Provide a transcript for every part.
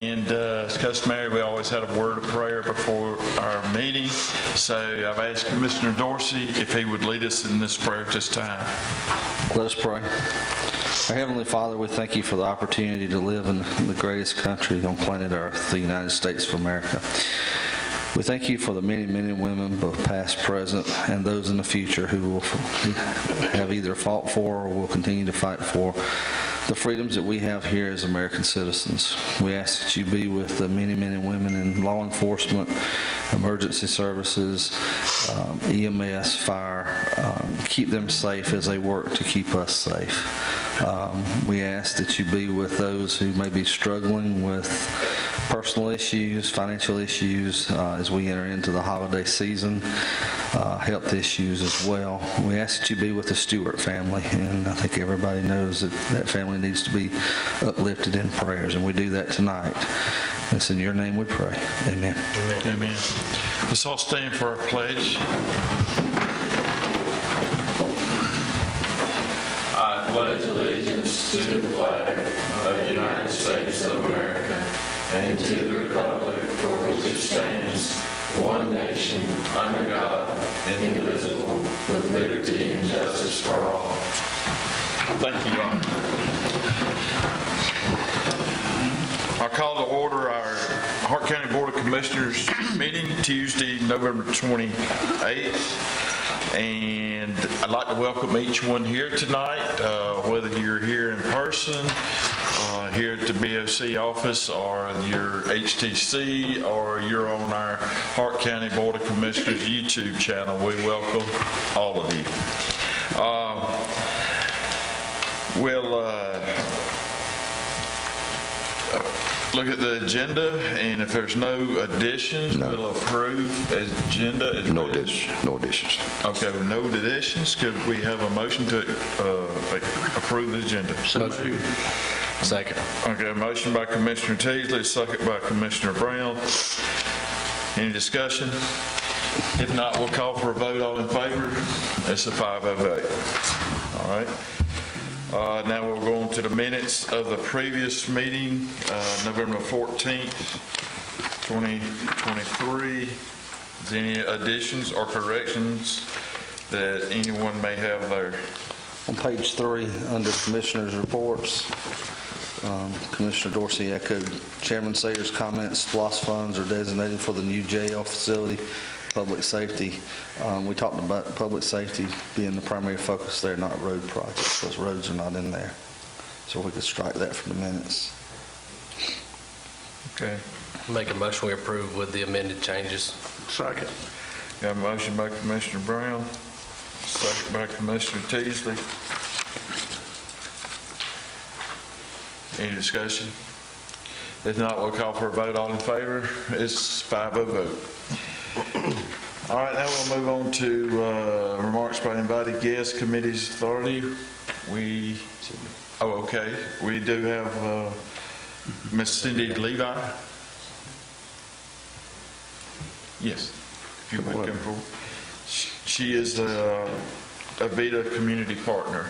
And as customary, we always had a word of prayer before our meeting. So I've asked Commissioner Dorsey if he would lead us in this prayer at this time. Let us pray. Our Heavenly Father, we thank you for the opportunity to live in the greatest country on planet Earth, the United States of America. We thank you for the many men and women, both past, present, and those in the future who will have either fought for or will continue to fight for the freedoms that we have here as American citizens. We ask that you be with the many men and women in law enforcement, emergency services, EMS, fire. Keep them safe as they work to keep us safe. We ask that you be with those who may be struggling with personal issues, financial issues as we enter into the holiday season, health issues as well. We ask that you be with the Stewart family, and I think everybody knows that that family needs to be uplifted in prayers, and we do that tonight. It's in your name we pray. Amen. Amen. Amen. Let's all stand for our pledge. I pledge allegiance to the flag of the United States of America and to the republic for which it stands, one nation, under God, indivisible, with liberty and justice for all. Thank you, Ron. I call to order our Hart County Board of Commissioners meeting Tuesday, November 28th. And I'd like to welcome each one here tonight, whether you're here in person, here at the BOC office, or your HTC, or you're on our Hart County Board of Commissioners YouTube channel. We welcome all of you. We'll look at the agenda, and if there's no additions, we'll approve agenda. No additions. Okay, with no additions, could we have a motion to approve the agenda? Motion. Second. Okay, a motion by Commissioner Teasley, second by Commissioner Brown. Any discussion? If not, we'll call for a vote. All in favor? It's a 5-0 vote. All right. Now we'll go on to the minutes of the previous meeting, November 14th, 2023. Is there any additions or corrections that anyone may have there? On page 3, under Commissioners' reports, Commissioner Dorsey echoed Chairman Sayers' comments. SPLOST funds are designated for the new jail facility, public safety. We talked about public safety being the primary focus there, not road projects. Those roads are not in there. So we could strike that from the minutes. Okay. Make a motion we approve with the amended changes. Second. Got a motion by Commissioner Brown, second by Commissioner Teasley. Any discussion? If not, we'll call for a vote. All in favor? It's 5-0 vote. All right, now we'll move on to remarks by invited guests, committee's authority. We do have Ms. Cindy Levi. Yes, if you would come forward. She is a Avita community partner.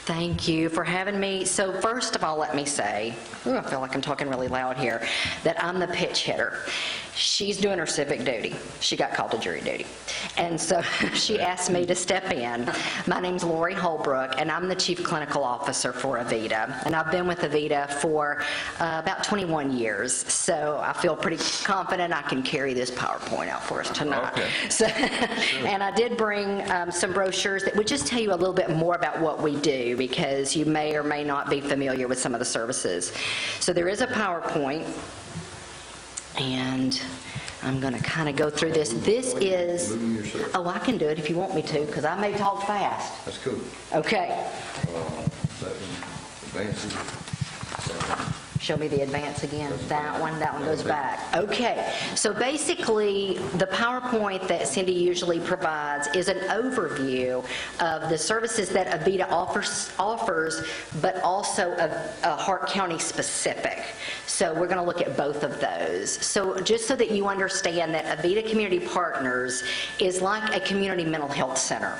Thank you for having me. So first of all, let me say, I feel like I'm talking really loud here, that I'm the pitch hitter. She's doing her civic duty. She got called to jury duty. And so she asked me to step in. My name's Lori Holbrook, and I'm the Chief Clinical Officer for Avita. And I've been with Avita for about 21 years. So I feel pretty confident I can carry this PowerPoint out for us tonight. Okay. So, and I did bring some brochures that would just tell you a little bit more about what we do, because you may or may not be familiar with some of the services. So there is a PowerPoint, and I'm going to kind of go through this. This is, I can do it if you want me to, because I may talk fast. That's cool. Okay. Advances. Show me the advance again. That one goes back. Okay, so basically the PowerPoint that Cindy usually provides is an overview of the services that Avita offers, but also a Hart County specific. So we're going to look at both of those. So just so that you understand that Avita Community Partners is like a community mental health center.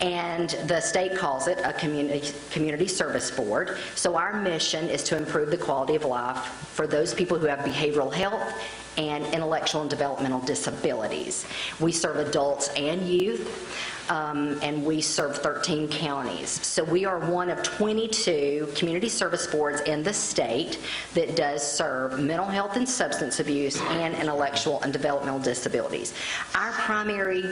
And the state calls it a community service board. So our mission is to improve the quality of life for those people who have behavioral health and intellectual and developmental disabilities. We serve adults and youth, and we serve 13 counties. So we are one of 22 community service boards in the state that does serve mental health and substance abuse and intellectual and developmental disabilities. Our primary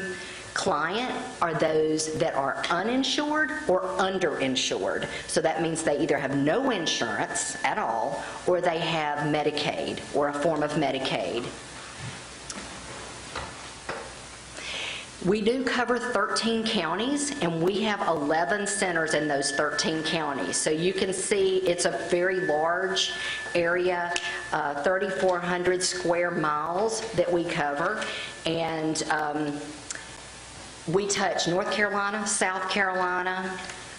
client are those that are uninsured or underinsured. So that means they either have no insurance at all, or they have Medicaid or a form of Medicaid. We do cover 13 counties, and we have 11 centers in those 13 counties. So you can see it's a very large area, 3,400 square miles that we cover. And we touch North Carolina, South Carolina,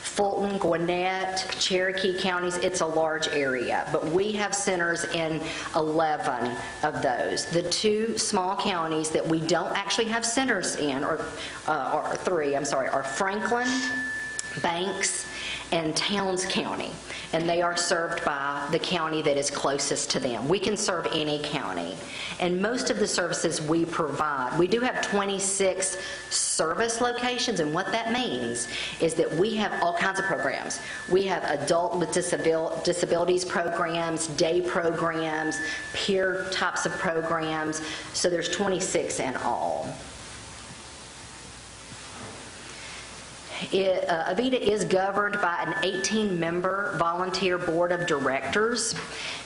Fulton, Gwinnett, Cherokee counties. It's a large area, but we have centers in 11 of those. The two small counties that we don't actually have centers in, or three, are Franklin, Banks, and Towns County, and they are served by the county that is closest to them. We can serve any county, and most of the services we provide, we do have 26 service locations, and what that means is that we have all kinds of programs. We have adult with disabilities programs, day programs, peer types of programs, so there's 26 in all. Avita is governed by an 18-member volunteer board of directors,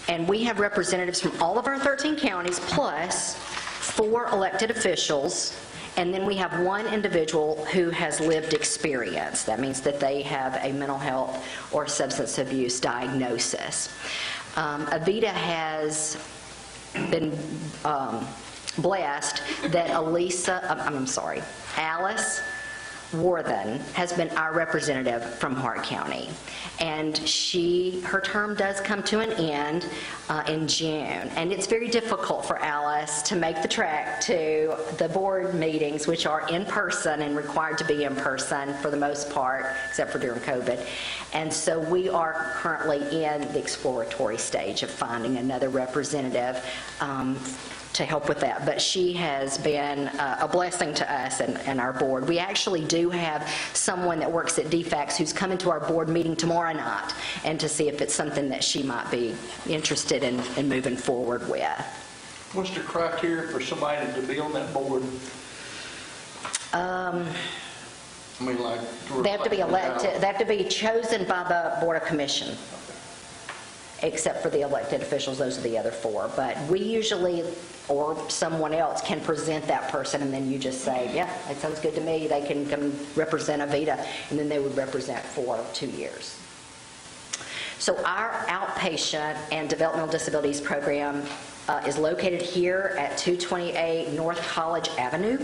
and we have representatives from all of our 13 counties, plus 4 elected officials, and then we have 1 individual who has lived experience. That means that they have a mental health or substance abuse diagnosis. Avita has been blessed that Alice Worthen has been our representative from Hart County, and her term does come to an end in June, and it's very difficult for Alice to make the trek to the board meetings, which are in person and required to be in person for the most part, except for during COVID. And so we are currently in the exploratory stage of finding another representative to help with that. But she has been a blessing to us and our board. We actually do have someone that works at DFACS who's coming to our board meeting tomorrow night, and to see if it's something that she might be interested in moving forward with. What's the criteria for somebody to be on that board? They have to be elected. They have to be chosen by the Board of Commission. Except for the elected officials, those are the other 4. But we usually, or someone else, can present that person, and then you just say, yeah, that sounds good to me. They can come represent Avita, and then they would represent for 2 years. So our outpatient and developmental disabilities program is located here at 228 North College Avenue.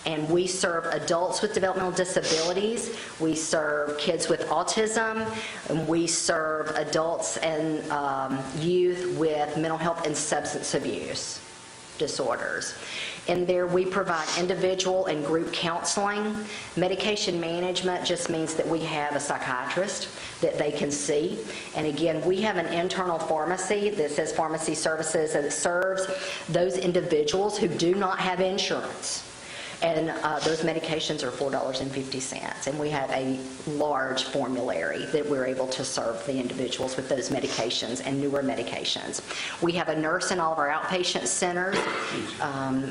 And we serve adults with developmental disabilities, we serve kids with autism, and we serve adults and youth with mental health and substance abuse disorders. In there, we provide individual and group counseling. Medication management just means that we have a psychiatrist that they can see. And again, we have an internal pharmacy that says pharmacy services, and it serves those individuals who do not have insurance. And those medications are $4.50. And we have a large formulary that we're able to serve the individuals with those medications and newer medications. We have a nurse in all of our outpatient centers.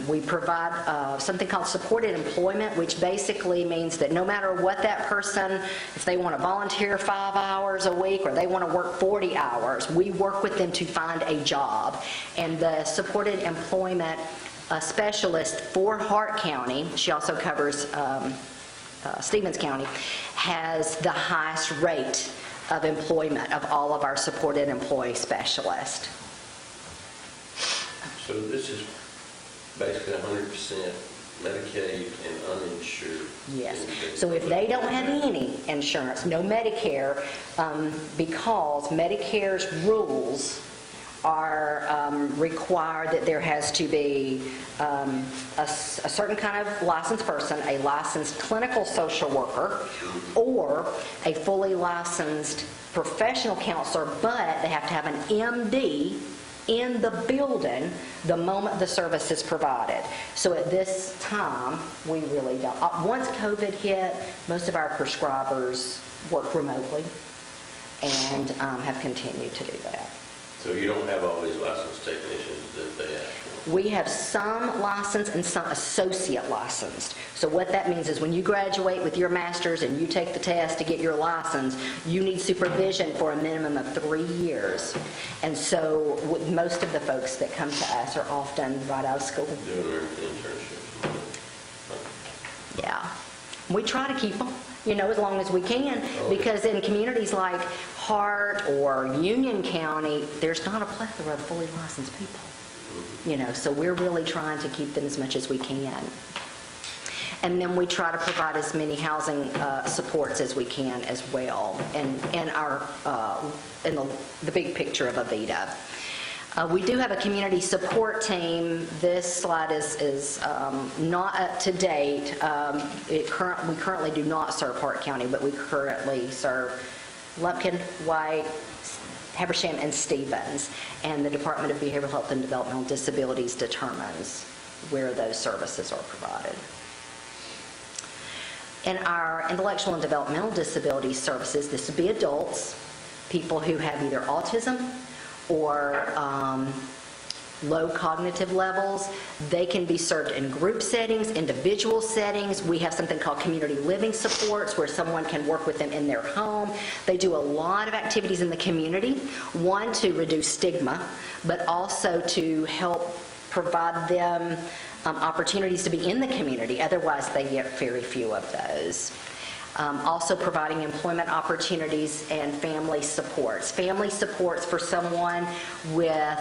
We provide something called supported employment, which basically means that no matter what that person, if they want to volunteer 5 hours a week or they want to work 40 hours, we work with them to find a job. And the supported employment specialist for Hart County, she also covers Stevens County, has the highest rate of employment of all of our supported employee specialists. So this is basically 100% Medicaid and uninsured. Yes. So if they don't have any insurance, no Medicare, because Medicare's rules are required that there has to be a certain kind of licensed person, a licensed clinical social worker, or a fully licensed professional counselor, but they have to have an MD in the building the moment the service is provided. So at this time, we really don't. Once COVID hit, most of our prescribers work remotely and have continued to do that. So you don't have all these licensed technicians that they ask for? We have some licensed and some associate licensed. So what that means is when you graduate with your master's and you take the test to get your license, you need supervision for a minimum of 3 years. And so most of the folks that come to us are often right out of school. Doing their internships? Yeah. We try to keep them, as long as we can, because in communities like Hart or Union County, there's not a plethora of fully licensed people. So we're really trying to keep them as much as we can. And then we try to provide as many housing supports as we can as well in the big picture of Avita. We do have a community support team. This slide is not up to date. We currently do not serve Hart County, but we currently serve Lumpkin, White, Habersham, and Stevens. And the Department of Behavioral Health and Developmental Disabilities determines where those services are provided. In our intellectual and developmental disability services, this would be adults, people who have either autism or low cognitive levels. They can be served in group settings, individual settings. We have something called community living supports where someone can work with them in their home. They do a lot of activities in the community, one, to reduce stigma, but also to help provide them opportunities to be in the community. Otherwise, they get very few of those. Also providing employment opportunities and family supports. Family supports for someone with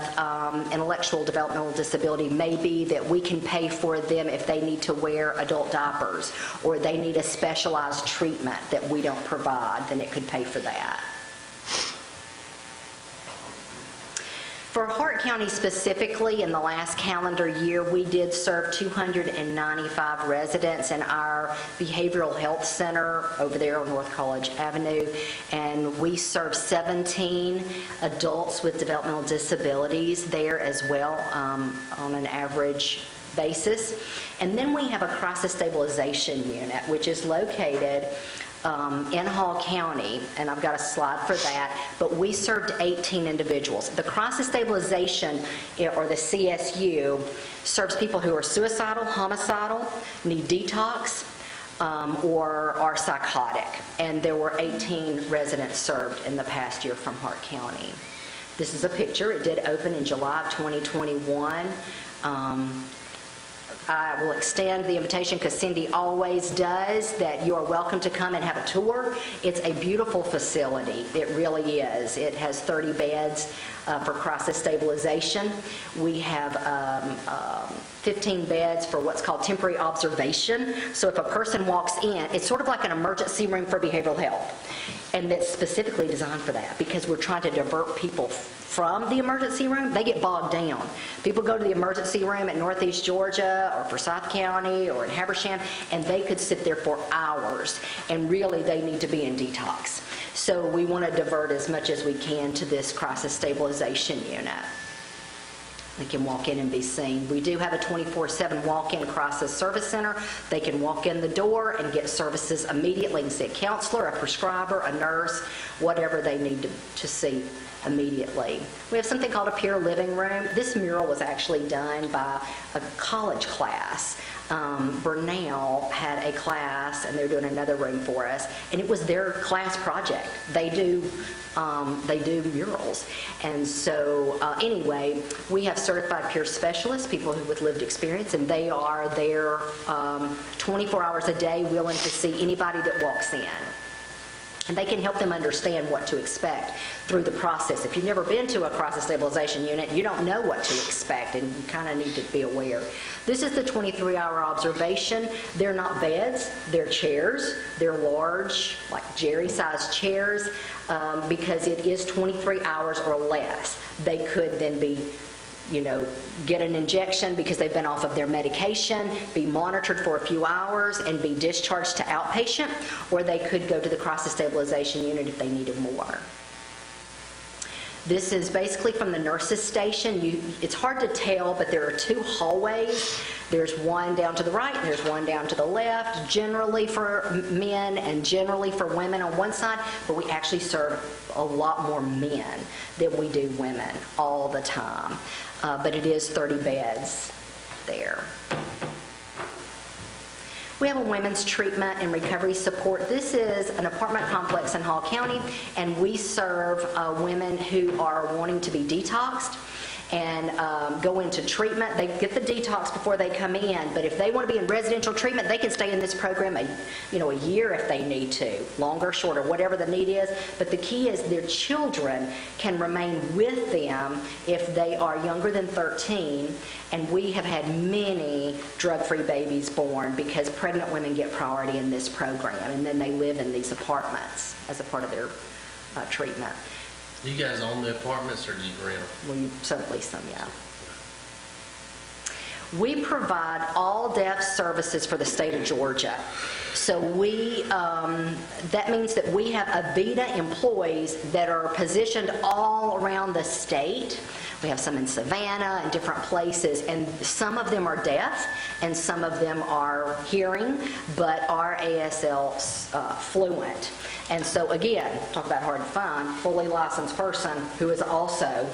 intellectual developmental disability may be that we can pay for them if they need to wear adult diapers or they need a specialized treatment that we don't provide, then it could pay for that. For Hart County specifically, in the last calendar year, we did serve 295 residents in our behavioral health center over there on North College Avenue, and we served 17 adults with developmental disabilities there as well on an average basis. And then we have a crisis stabilization unit, which is located in Hall County, and I've got a slide for that, but we served 18 individuals. The crisis stabilization, or the CSU, serves people who are suicidal, homicidal, need detox, or are psychotic, and there were 18 residents served in the past year from Hart County. This is a picture. It did open in July of 2021. I will extend the invitation, because Cindy always does, that you are welcome to come and have a tour. It's a beautiful facility. It really is. It has 30 beds for crisis stabilization. We have 15 beds for what's called temporary observation. So if a person walks in, it's sort of like an emergency room for behavioral health. And it's specifically designed for that, because we're trying to divert people from the emergency room. They get bogged down. People go to the emergency room at Northeast Georgia or Forsyth County or in Habersham, and they could sit there for hours, and really they need to be in detox. So we want to divert as much as we can to this crisis stabilization unit. They can walk in and be seen. We do have a 24/7 walk-in crisis service center. They can walk in the door and get services immediately. They can see a counselor, a prescriber, a nurse, whatever they need to see immediately. We have something called a peer living room. This mural was actually done by a college class. Bernal had a class, and they're doing another room for us, and it was their class project. They do murals. And so anyway, we have certified peer specialists, people who with lived experience, and they are there 24 hours a day, willing to see anybody that walks in. And they can help them understand what to expect through the process. If you've never been to a crisis stabilization unit, you don't know what to expect, and you kind of need to be aware. This is the 23-hour observation. They're not beds, they're chairs. They're large, like Jerry-sized chairs, because it is 23 hours or less. They could then be get an injection because they've been off of their medication, be monitored for a few hours, and be discharged to outpatient, or they could go to the crisis stabilization unit if they needed more. This is basically from the nurses' station. It's hard to tell, but there are 2 hallways. There's one down to the right, and there's one down to the left, generally for men and generally for women on one side, but we actually serve a lot more men than we do women all the time. But it is 30 beds there. We have a women's treatment and recovery support. This is an apartment complex in Hall County, and we serve women who are wanting to be detoxed and go into treatment. They get the detox before they come in, but if they want to be in residential treatment, they can stay in this program a year if they need to, longer, shorter, whatever the need is. But the key is their children can remain with them if they are younger than 13, and we have had many drug-free babies born because pregnant women get priority in this program, and then they live in these apartments as a part of their treatment. Do you guys own the apartments or do you rent them? We lease them, yeah. We provide all deaf services for the state of Georgia. So that means that we have AVITA employees that are positioned all around the state. We have some in Savannah and different places, and some of them are deaf and some of them are hearing, but are ASL fluent. And so again, talk about hard to find, fully licensed person who is also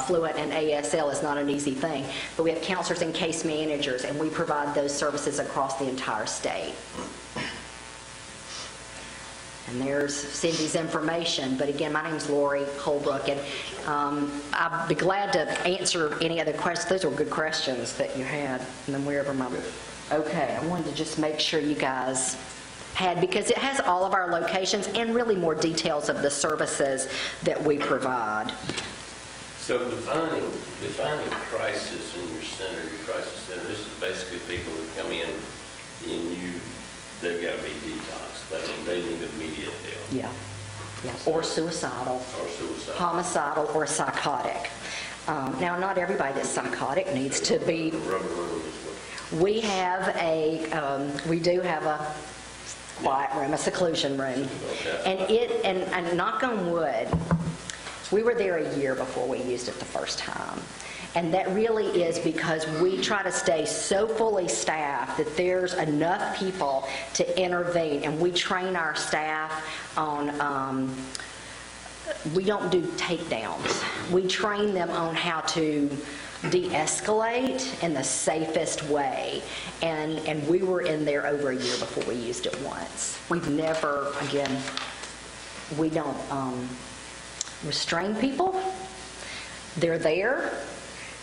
fluent in ASL is not an easy thing. But we have counselors and case managers, and we provide those services across the entire state. And there's Cindy's information. But again, my name's Lori Holbrook, and I'd be glad to answer any other questions. Those were good questions that you had. And then wherever okay, I wanted to just make sure you guys had, because it has all of our locations and really more details of the services that we provide. So defining crisis in your crisis center, this is basically people who come in and they've got to be detoxed. That means they need immediate help. Yeah. Or suicidal. Homicidal or psychotic. Now, not everybody that's psychotic needs to be. We do have a quiet room, a seclusion room. And knock on wood, we were there a year before we used it the first time. And that really is because we try to stay so fully staffed that there's enough people to intervene. And we train our staff on, we don't do takedowns. We train them on how to de-escalate in the safest way. And we were in there over a year before we used it once. We've never, again, we don't restrain people. They're there.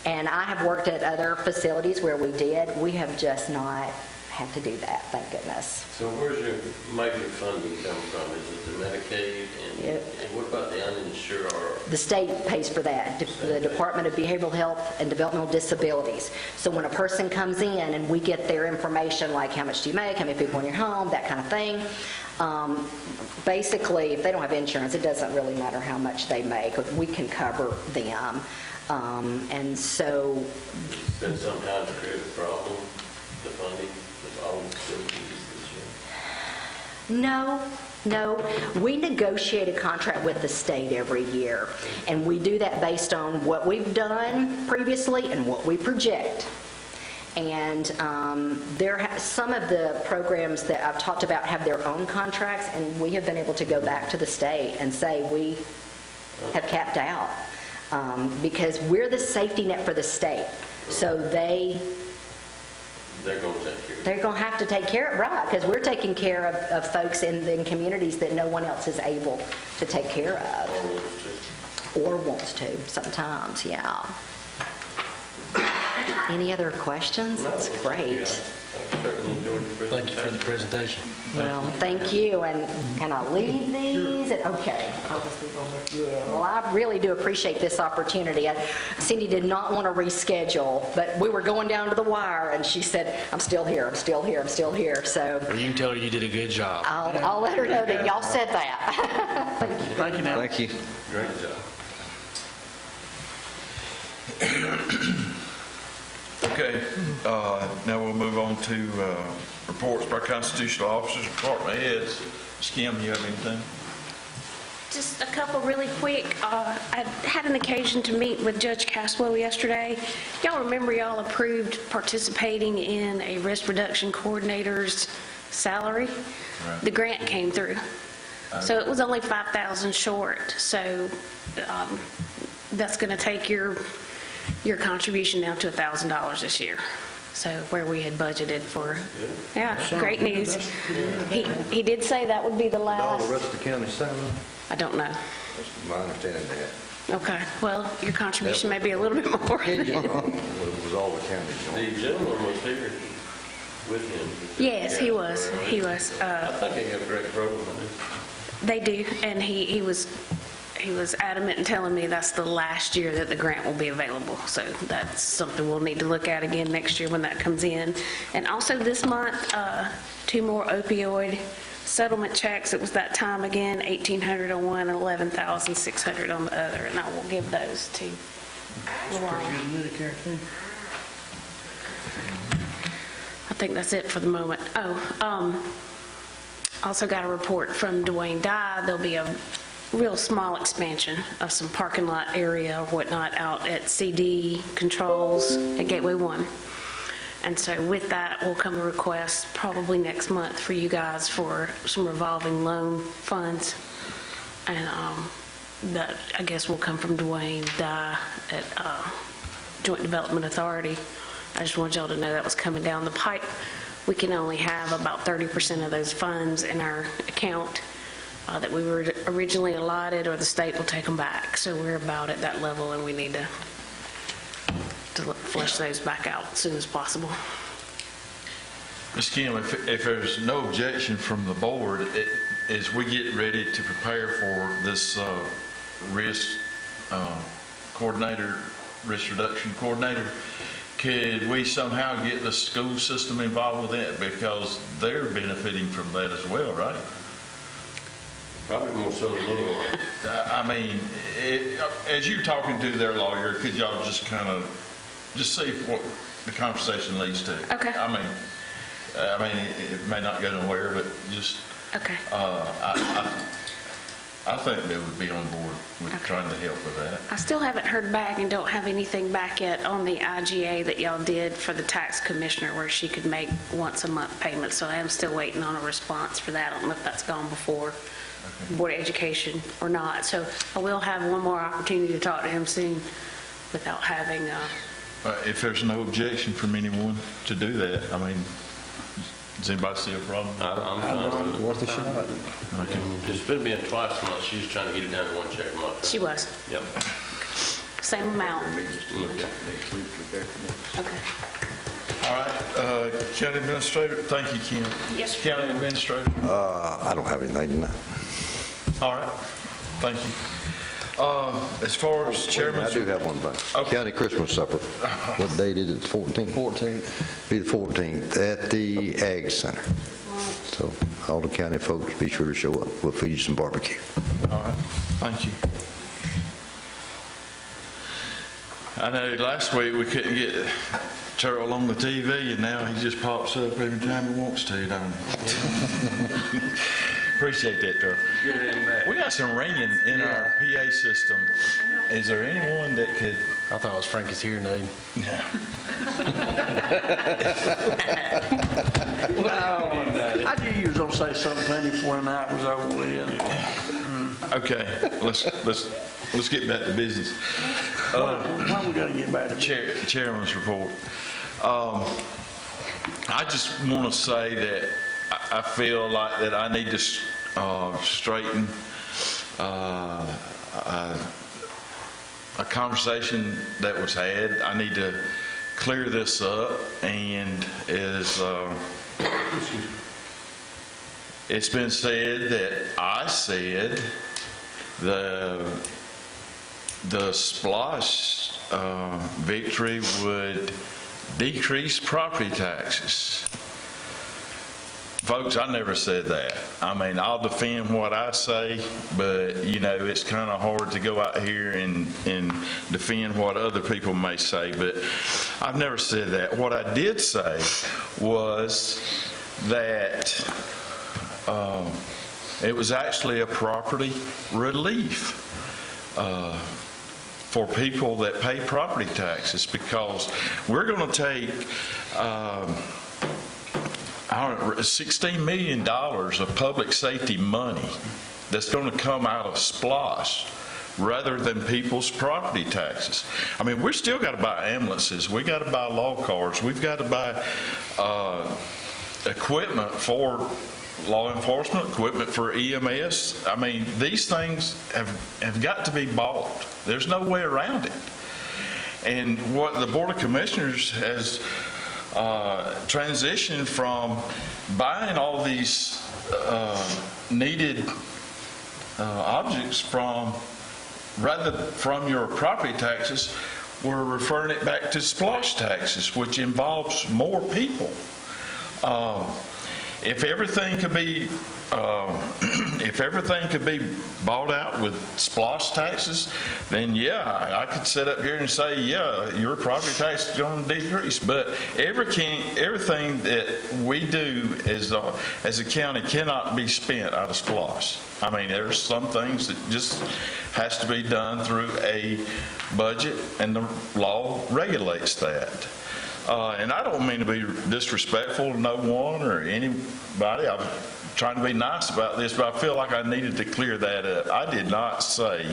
And I have worked at other facilities where we did. We have just not had to do that, thank goodness. So where's your major funding come from? Is it the Medicaid? And what about the uninsured? The state pays for that, the Department of Behavioral Health and Developmental Disabilities. So when a person comes in and we get their information, like how much do you make, how many people in your home, that kind of thing, basically, if they don't have insurance, it doesn't really matter how much they make. We can cover them. And so... That sometimes create a problem, the funding, with all the facilities this year? No. We negotiate a contract with the state every year, and we do that based on what we've done previously and what we project. And some of the programs that I've talked about have their own contracts, and we have been able to go back to the state and say we have capped out. Because we're the safety net for the state. So they're going to have to take care of it, right, because we're taking care of folks in communities that no one else is able to take care of. Or wants to, sometimes, yeah. Any other questions? That's great. certainly enjoyed the Thank you for the presentation. Well, thank you, and can I leave these? Okay. I'll just leave them with you. Well, I really do appreciate this opportunity. Cindy did not want to reschedule, but we were going down to the wire, and she said, I'm still here, I'm still here, I'm still here, so Well, you can tell her you did a good job. I'll let her know that y'all said that. Thank you. Thank you, now. Thank you. Great job. Okay, now we'll move on to reports by constitutional officers, department heads. Ms. Kim, you have anything? Just a couple really quick. I had an occasion to meet with Judge Caswell yesterday. Y'all remember y'all approved participating in a risk reduction coordinator's salary? Right. The grant came through. So it was only 5,000 short. So that's going to take your contribution down to $1,000 this year. So where we had budgeted for, yeah, great news. He did say that would be the All last. the rest of the county salary? I don't know. That's my understanding that. Okay, well, your contribution may be a little bit more. It was all the county. The gentleman was here with him. Yes, he was. He was. I think they have a great program in it. They do, and he was adamant in telling me that's the last year that the grant will be available. So that's something we'll need to look at again next year when that comes in. And also this month, 2 more opioid settlement checks. It was that time again, $1,800 on one and $11,600 on the other, and I will give those to Luana. I think that's it for the moment. Also got a report from Dwayne Dye. There'll be a real small expansion of some parking lot area or whatnot out at CD Controls at Gateway 1. And so with that will come a request probably next month for you guys for some revolving loan funds. And that, I guess, will come from Dwayne Dye at Joint Development Authority. I just wanted y'all to know that was coming down the pipe. We can only have about 30% of those funds in our account that we were originally allotted, or the state will take them back. So we're about at that level, and we need to flush those back out as soon as possible. Ms. Kim, if there's no objection from the board, as we get ready to prepare for this risk coordinator, risk reduction coordinator, could we somehow get the school system involved with that? Because they're benefiting from that as well, right? Probably more so than anyone. I mean, as you're talking to their lawyer, could y'all just kind of, just see what the conversation leads to? Okay. I mean, it may not go nowhere, but just, Okay. I think they would be on board with trying to help with that. I still haven't heard back and don't have anything back yet on the IGA that y'all did for the tax commissioner where she could make once a month payments. So I am still waiting on a response for that. I don't know if that's gone before Board of Education or not. So I will have one more opportunity to talk to him soon without having... If there's no objection from anyone to do that, I mean, does anybody see a problem? I'm fine. Worth a shot. Okay. It's been being twice a month. She was trying to get it down to 1 check a month. She was. Yep. Same amount. Okay. Okay. All right, County Administrator, thank you, Kim. Yes, sir. County Administrator. I don't have anything tonight. All right, thank you. As far as I Chairman's... do have one, but Okay. county Christmas supper. What date is it? 14th? 14th. Be the 14th at the Ag Center. So all the county folks, be sure to show up. We'll feed you some barbecue. All right, thank you. I know last week we couldn't get Terrell on the TV, and now he just pops up every time he wants to, don't he? Appreciate that, Terrell. Get him back. We got some ringing in our PA system. Is there anyone that could... I thought it was Frankie's hearing aid. I knew you was gonna say something funny before the night was over with. Okay, let's get back to business. Why we gotta get back to Chairman's report. I just want to say that I feel like that I need to straighten a conversation that was had. I need to clear this up, and it's been said that I said the splosh victory would decrease property taxes. Folks, I never said that. I mean, I'll defend what I say, but, you know, it's kind of hard to go out here and defend what other people may say, but I've never said that. What I did say was that it was actually a property relief for people that pay property taxes, because we're going to take $16 million of public safety money that's going to come out of splosh rather than people's property taxes. I mean, we're still got to buy ambulances, we got to buy law cars, we've got to buy equipment for law enforcement, equipment for EMS. I mean, these things have got to be bought. There's no way around it. And what the Board of Commissioners has transitioned from buying all these needed objects from your property taxes, we're referring it back to splosh taxes, which involves more people. If everything could be bought out with splosh taxes, then yeah, I could sit up here and say, yeah, your property tax is going to decrease. But everything that we do as a county cannot be spent out of splosh. I mean, there's some things that just has to be done through a budget, and the law regulates that. And I don't mean to be disrespectful to no one or anybody. I'm trying to be nice about this, but I feel like I needed to clear that up. I did not say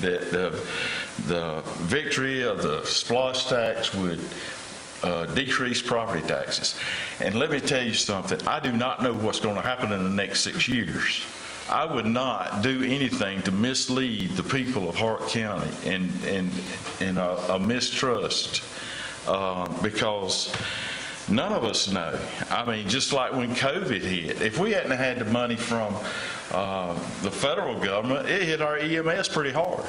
that the victory of the splosh tax would decrease property taxes. And let me tell you something. I do not know what's going to happen in the next 6 years. I would not do anything to mislead the people of Hart County and a mistrust. Because none of us know. I mean, just like when COVID hit, if we hadn't had the money from the federal government, it hit our EMS pretty hard.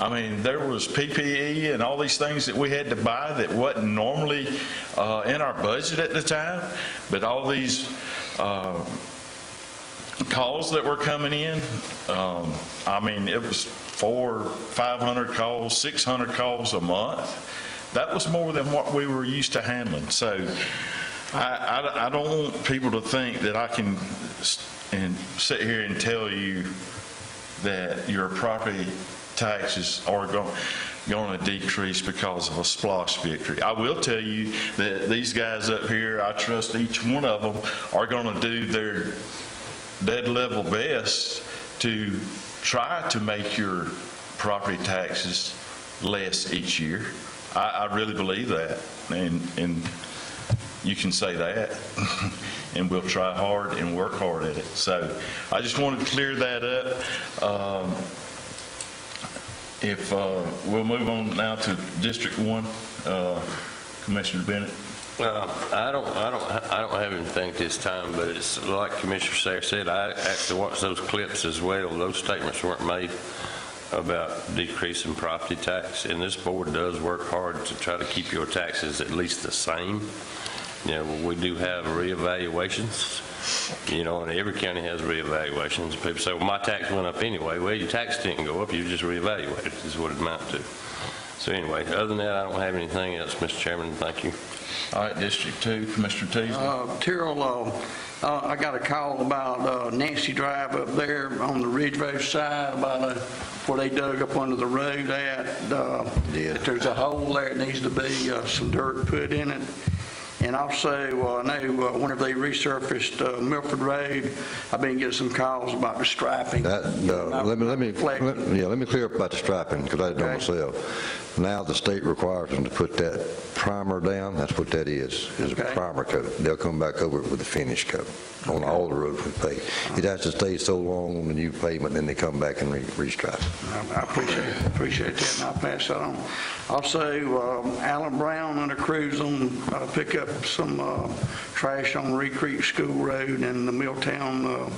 I mean, there was PPE and all these things that we had to buy that wasn't normally in our budget at the time, but all these calls that were coming in, I mean, it was 400, 500 calls, 600 calls a month. That was more than what we were used to handling. So I don't want people to think that I can sit here and tell you that your property taxes are going to decrease because of a splosh victory. I will tell you that these guys up here, I trust each one of them, are going to do their dead level best to try to make your property taxes less each year. I really believe that, and you can say that, and we'll try hard and work hard at it. So I just wanted to clear that up. If we'll move on now to District 1, Commissioner Bennett. I don't have anything at this time, but it's like Commissioner Sayre said, I actually watched those clips as well. Those statements weren't made about decreasing property tax, and this board does work hard to try to keep your taxes at least the same. You know, we do have reevaluations, you know, and every county has reevaluations. People say, well, my tax went up anyway. Well, your tax didn't go up, you just reevaluated, is what it amounts to. So anyway, other than that, I don't have anything else, Mr. Chairman. Thank you. All right, District 2, Commissioner Teasley. Terrell, I got a call about Nancy Drive up there on the Ridge Road side, about where they dug up under the road at. There's a hole there that needs to be some dirt put in it. And also, I know whenever they resurfaced Milford Road, I've been getting some calls about the striping. Let me clear up about the striping, because I didn't know myself. Now the state requires them to put that primer down. That's what that is a Okay. primer coat. They'll come back over it with a finish coat on all the roads we pave. It has to stay so long on the new pavement, then they come back and restripe it. I appreciate that, and I'll pass that on. Also, Alan Brown and the crews on pick up some trash on Reed Creek School Road and the Milltown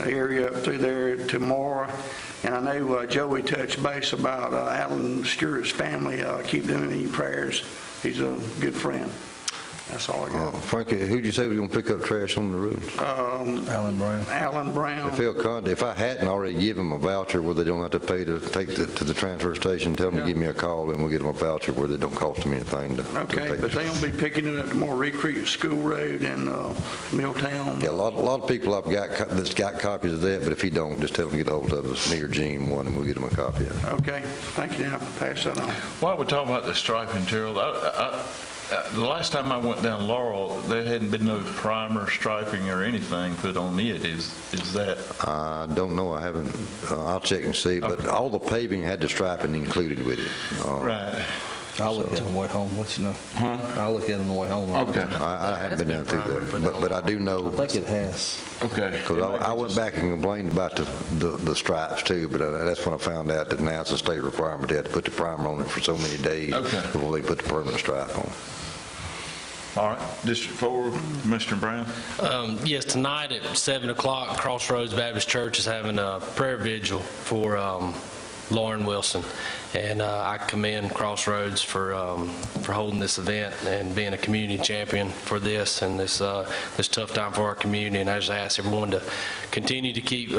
area up through there tomorrow. And I know Joey touched base about Alan Stewart's family. Keep them in your prayers. He's a good friend. That's all I got. Frankie, who'd you say was going to pick up trash on the road? Alan Brown. Alan Brown. If I hadn't already given them a voucher where they don't have to pay to take it to the transfer station, tell them to give me a call, and we'll get them a voucher where they don't cost them anything to Okay, take but it. they'll be picking it up tomorrow, Reed Creek School Road and Milltown. Yeah, a lot of people I've got that's got copies of that, but if you don't, just tell them to get a hold of us, me or Gene, one, and we'll get them a copy of it. Okay, thank you, now, pass that on. While we're talking about the striping, Gerald, the last time I went down Laurel, there hadn't been no primer, striping, or anything put on it. Is that? I don't know, I haven't, I'll check and see, but all the paving had the striping included with it. Right. I'll look at it on the way home, let you know. I'll look at it on the way home. Okay. I haven't been down through there, but I do know, I think it has. Okay. because I went back and complained about the stripes too, but that's when I found out that now it's a state requirement. They have to put the primer on it for so many days Okay. before they put the permanent stripe on. All right. District 4, Mr. Brown. Yes, tonight at 7 o'clock, Crossroads Baptist Church is having a prayer vigil for Lauren Wilson. And I commend Crossroads for holding this event and being a community champion for this and this tough time for our community. And I just ask everyone to continue to keep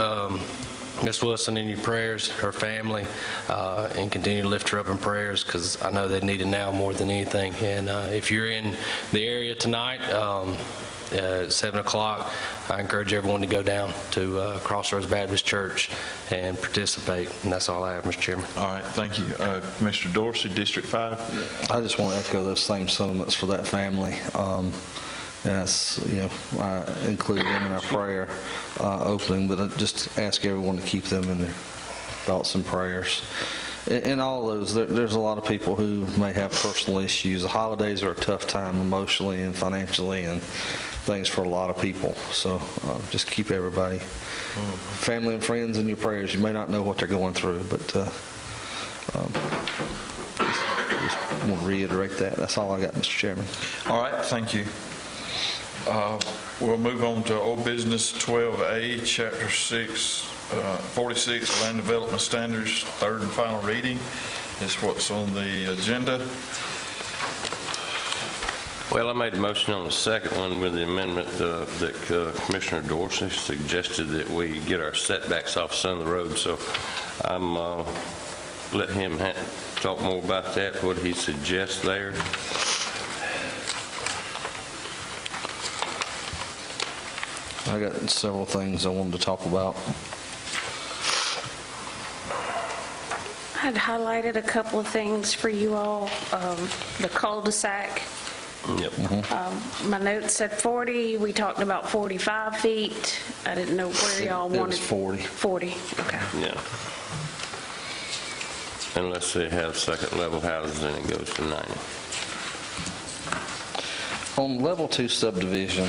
Miss Wilson in your prayers, her family, and continue to lift her up in prayers, because I know they need it now more than anything. And if you're in the area tonight, at 7 o'clock, I encourage everyone to go down to Crossroads Baptist Church and participate. And that's all I have, Mr. Chairman. All right. Thank you. Mr. Dorsey, District 5. I just want to echo those same sentiments for that family. As I include them in our prayer opening, but I just ask everyone to keep them in their thoughts and prayers. In all those, there's a lot of people who may have personal issues. The holidays are a tough time emotionally and financially and things for a lot of people. So just keep everybody, family and friends, in your prayers. You may not know what they're going through, but just want to reiterate that. That's all I got, Mr. Chairman. All right. Thank you. We'll move on to old business 12A, Chapter 46, Land Development Standards, third and final reading is what's on the agenda. Well, I made a motion on the second one with the amendment that Commissioner Dorsey suggested that we get our setbacks off some of the road. So I'm let him talk more about that, what he suggests there. I got several things I wanted to talk about. I had highlighted a couple of things for you all. The cul-de-sac. Yep. My notes said 40. We talked about 45 feet. I didn't know where y'all It wanted. was 40. 40, okay. Yeah. Unless they have second level houses, then it goes to 90. On level 2 subdivision,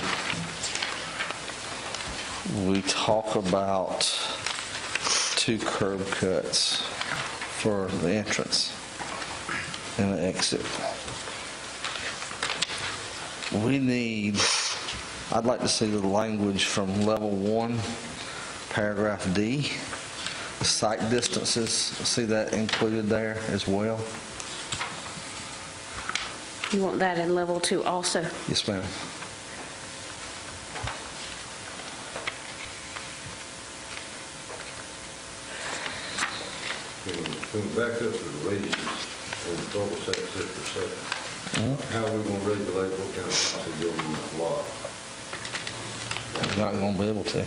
we talk about 2 curb cuts for the entrance and the exit. I'd like to see the language from level 1, paragraph D, the site distances, see that included there as well? You want that in level 2 also? Yes, ma'am. Going back up to the radius on the cul-de-sac sector, how are we going to regulate what kind of house they build in that lot? You're not going to be able to.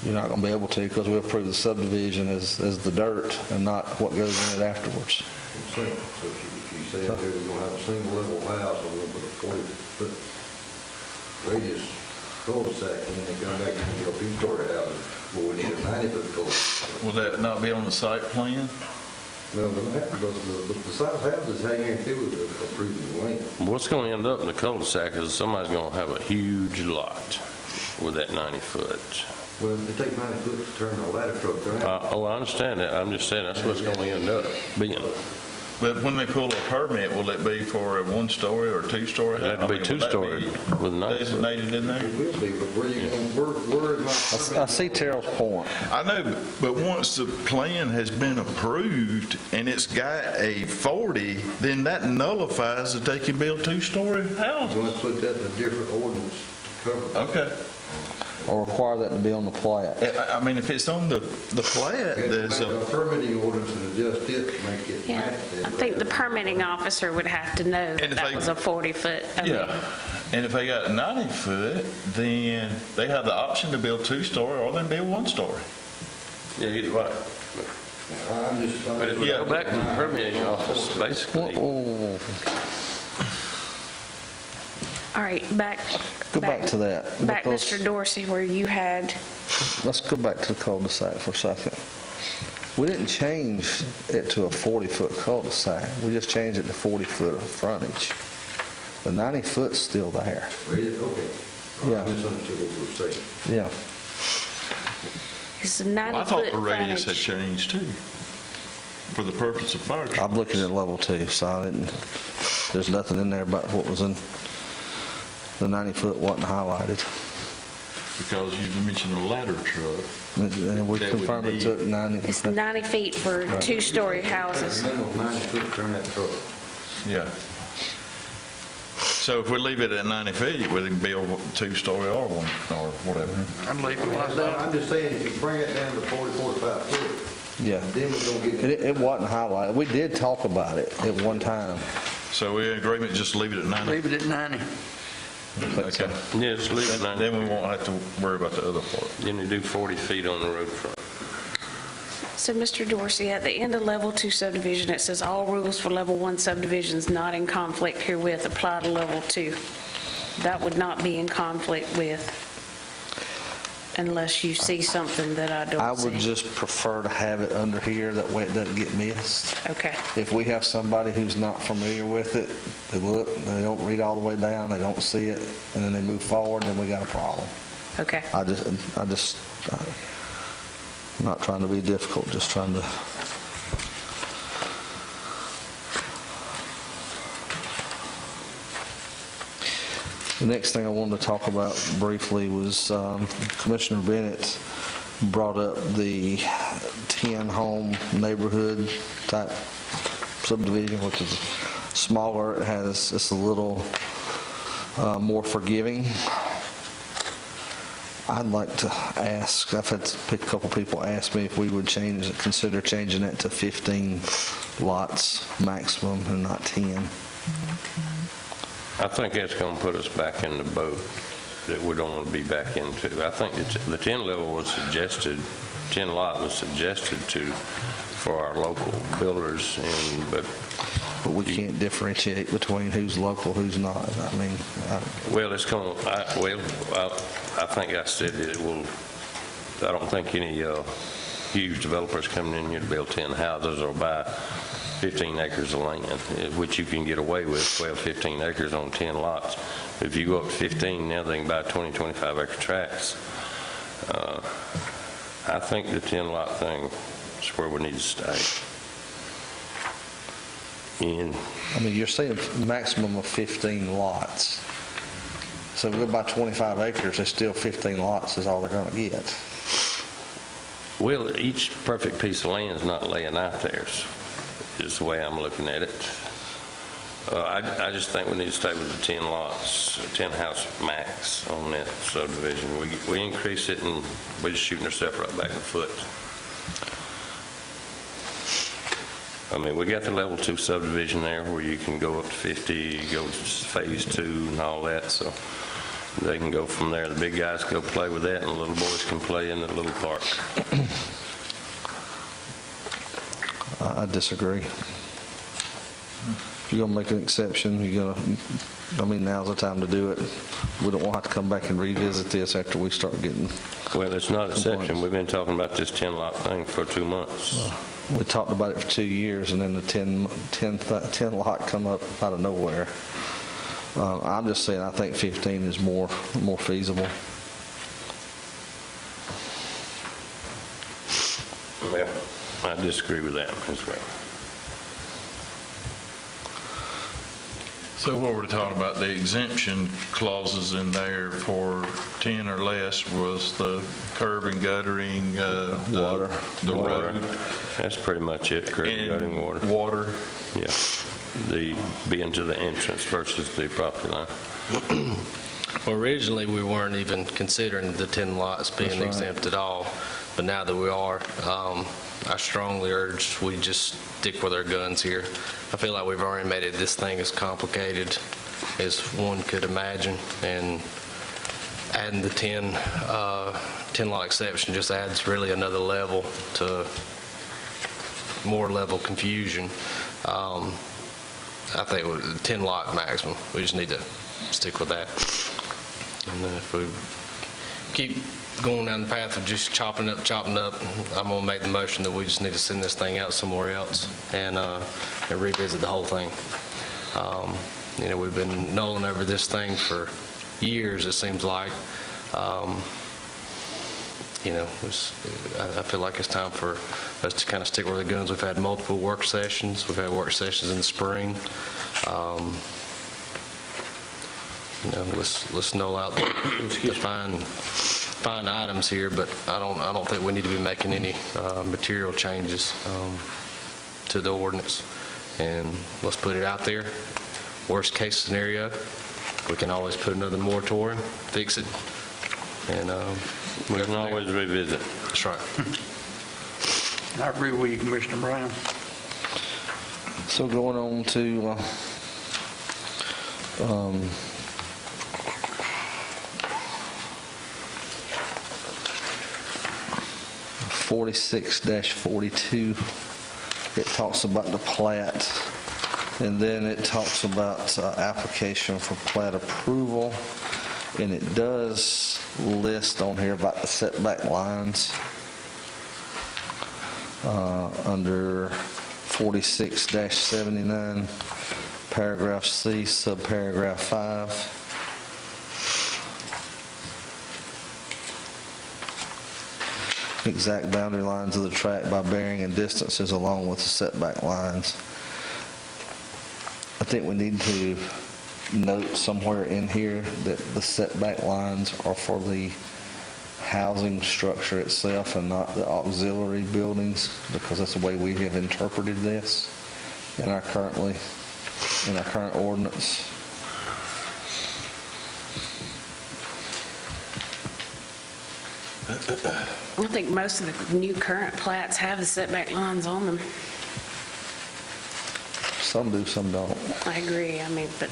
You're not going to be able to, because we approve the subdivision as the dirt and not what goes in it afterwards. So if you say out there we're going to have a single level house, and we're going to put a 40-foot radius cul-de-sac, and then they come back and get a two-story house, well, we need a 90-foot cul-de-sac. Will that not be on the site plan? No, the size houses hang in too with approving land. What's going to end up in the cul-de-sac is somebody's going to have a huge lot with that 90-foot. Well, it takes 90 foot to turn a ladder truck around. Oh, I understand that. I'm just saying that's what's going to end up being. But when they pull a permit, will it be for a one-story or two-story? That'd be two-story with 90 foot. Designated in there? It will be, but where you going, where is my? I see Terrell's point. I know, but once the plan has been approved and it's got a 40, then that nullifies that they can build two-story houses. You want to put that in a different ordinance to cover. Okay. Or require that to be on the plat. I mean, if it's on the plat, there's Make a, a permitting ordinance and adjust it to make it Yeah, match I that. think the permitting officer would have to know if that they- was a 40-foot. yeah. And if they got 90 foot, then they have the option to build two-story or they build one-story. Yeah, either way. But it would Yeah. go back to the permitting office, basically. Oh, All right, back. go back to that. Back, because- Mr. Dorsey, where you had, Let's go back to the cul-de-sac for a second. We didn't change it to a 40-foot cul-de-sac. We just changed it to 40-foot of frontage. The 90-foot's still there. Okay. Yeah. I misunderstood what you were saying. Yeah. it's a I thought 90-foot the radius had frontage. changed too, for the purpose of fire trucks. I'm looking at level 2, so I didn't, there's nothing in there about what was in, the 90-foot wasn't highlighted. Because you mentioned a ladder truck. And we That would confirmed it took 90. It's 90 feet for two-story houses. Minimum 90 foot to turn that truck. Yeah. So if we leave it at 90 feet, we can build two-story or one, or whatever. I'd leave it like that. I'm just saying, if you bring it down to 40, 45 foot, Yeah. then we're going to get. It wasn't highlighted. We did talk about it at one time. So we in agreement, just leave it at 90? Leave it at 90. Okay. Yeah, just leave it 90. Then we won't have to worry about the other part. Then you do 40 feet on the road front. So, Mr. Dorsey, at the end of Level 2 subdivision, it says all rules for Level 1 subdivisions not in conflict herewith apply to Level 2. That would not be in conflict with, unless you see something that I I don't see. would just prefer to have it under here, that way it doesn't get missed. Okay, If we have somebody who's not familiar with it, they look, they don't read all the way down, they don't see it, and then they move forward, then we got a problem. okay. Not trying to be difficult, just trying to. The next thing I wanted to talk about briefly was Commissioner Bennett brought up the 10-home neighborhood type subdivision, which is smaller. It's a little more forgiving. I'd like to ask, I've had a couple people ask me if we would consider changing that to 15 lots maximum and not 10. I think that's going to put us back in the boat that we don't want to be back into. I think the 10 level was suggested, 10 lot was suggested for our local builders, but we can't differentiate between who's local, who's not. I mean, well, it's going. I think I said it will. I don't think any huge developers coming in here to build 10 houses or buy 15 acres of land, which you can get away with 12, 15 acres on 10 lots. If you go up to 15, now they can buy 20, 25 acre tracts. I think the 10 lot thing is where we need to stay. And I mean, you're saying maximum of 15 lots. So if we go by 25 acres, it's still 15 lots is all they're going to get. well, each perfect piece of land is not laying out there, is the way I'm looking at it. I just think we need to stay with the 10 lots, 10 house max on that subdivision. We increase it and we're just shooting ourselves right back in the foot. I mean, we got the level 2 subdivision there where you can go up to 50, go to phase 2 and all that, so they can go from there. The big guys go play with that and the little boys can play in the little park. I disagree. If you're going to make an exception, now's the time to do it. We don't want to have to come back and revisit this after we start getting. Well, it's not an exception. Complaints. We've been talking about this 10 lot thing for 2 months. we talked about it for 2 years, and then the 10 lot come up out of nowhere. I'm just saying, I think 15 is more feasible. Well, I disagree with that as well. So what we're talking about, the exemption clauses in there for 10 or less was the curb and guttering, Water. the road. That's pretty much it, curb and gutting water. Water. Yeah, the being to the entrance versus the property line. Well, originally, we weren't even considering the 10 lots being That's right. exempt at all, but now that we are, I strongly urge we just stick with our guns here. I feel like we've already made this thing as complicated as one could imagine, and adding the 10 lot exception just adds really another level to more level confusion. I think 10 lot maximum, we just need to stick with that. And then if we keep going down the path of just chopping up, I'm going to make the motion that we just need to send this thing out somewhere else and revisit the whole thing. We've been nulling over this thing for years, it seems like. I feel like it's time for us to kind of stick with the guns. We've had multiple work sessions. We've had work sessions in the spring. Let's null out the fine items here, but I don't think we need to be making any material changes to the ordinance. And let's put it out there. Worst case scenario, we can always put another moratorium, fix it, and We can always revisit. that's right. I agree with you, Commissioner Brown. So going on to 46-42, it talks about the plat, and then it talks about application for plat approval, and it does list on here about the setback lines under 46-79, paragraph C, subparagraph 5. Exact boundary lines of the tract by bearing and distances along with the setback lines. I think we need to note somewhere in here that the setback lines are for the housing structure itself and not the auxiliary buildings, because that's the way we have interpreted this in our current ordinance. I think most of the new current plats have the setback lines on them. Some do, some don't. I agree, but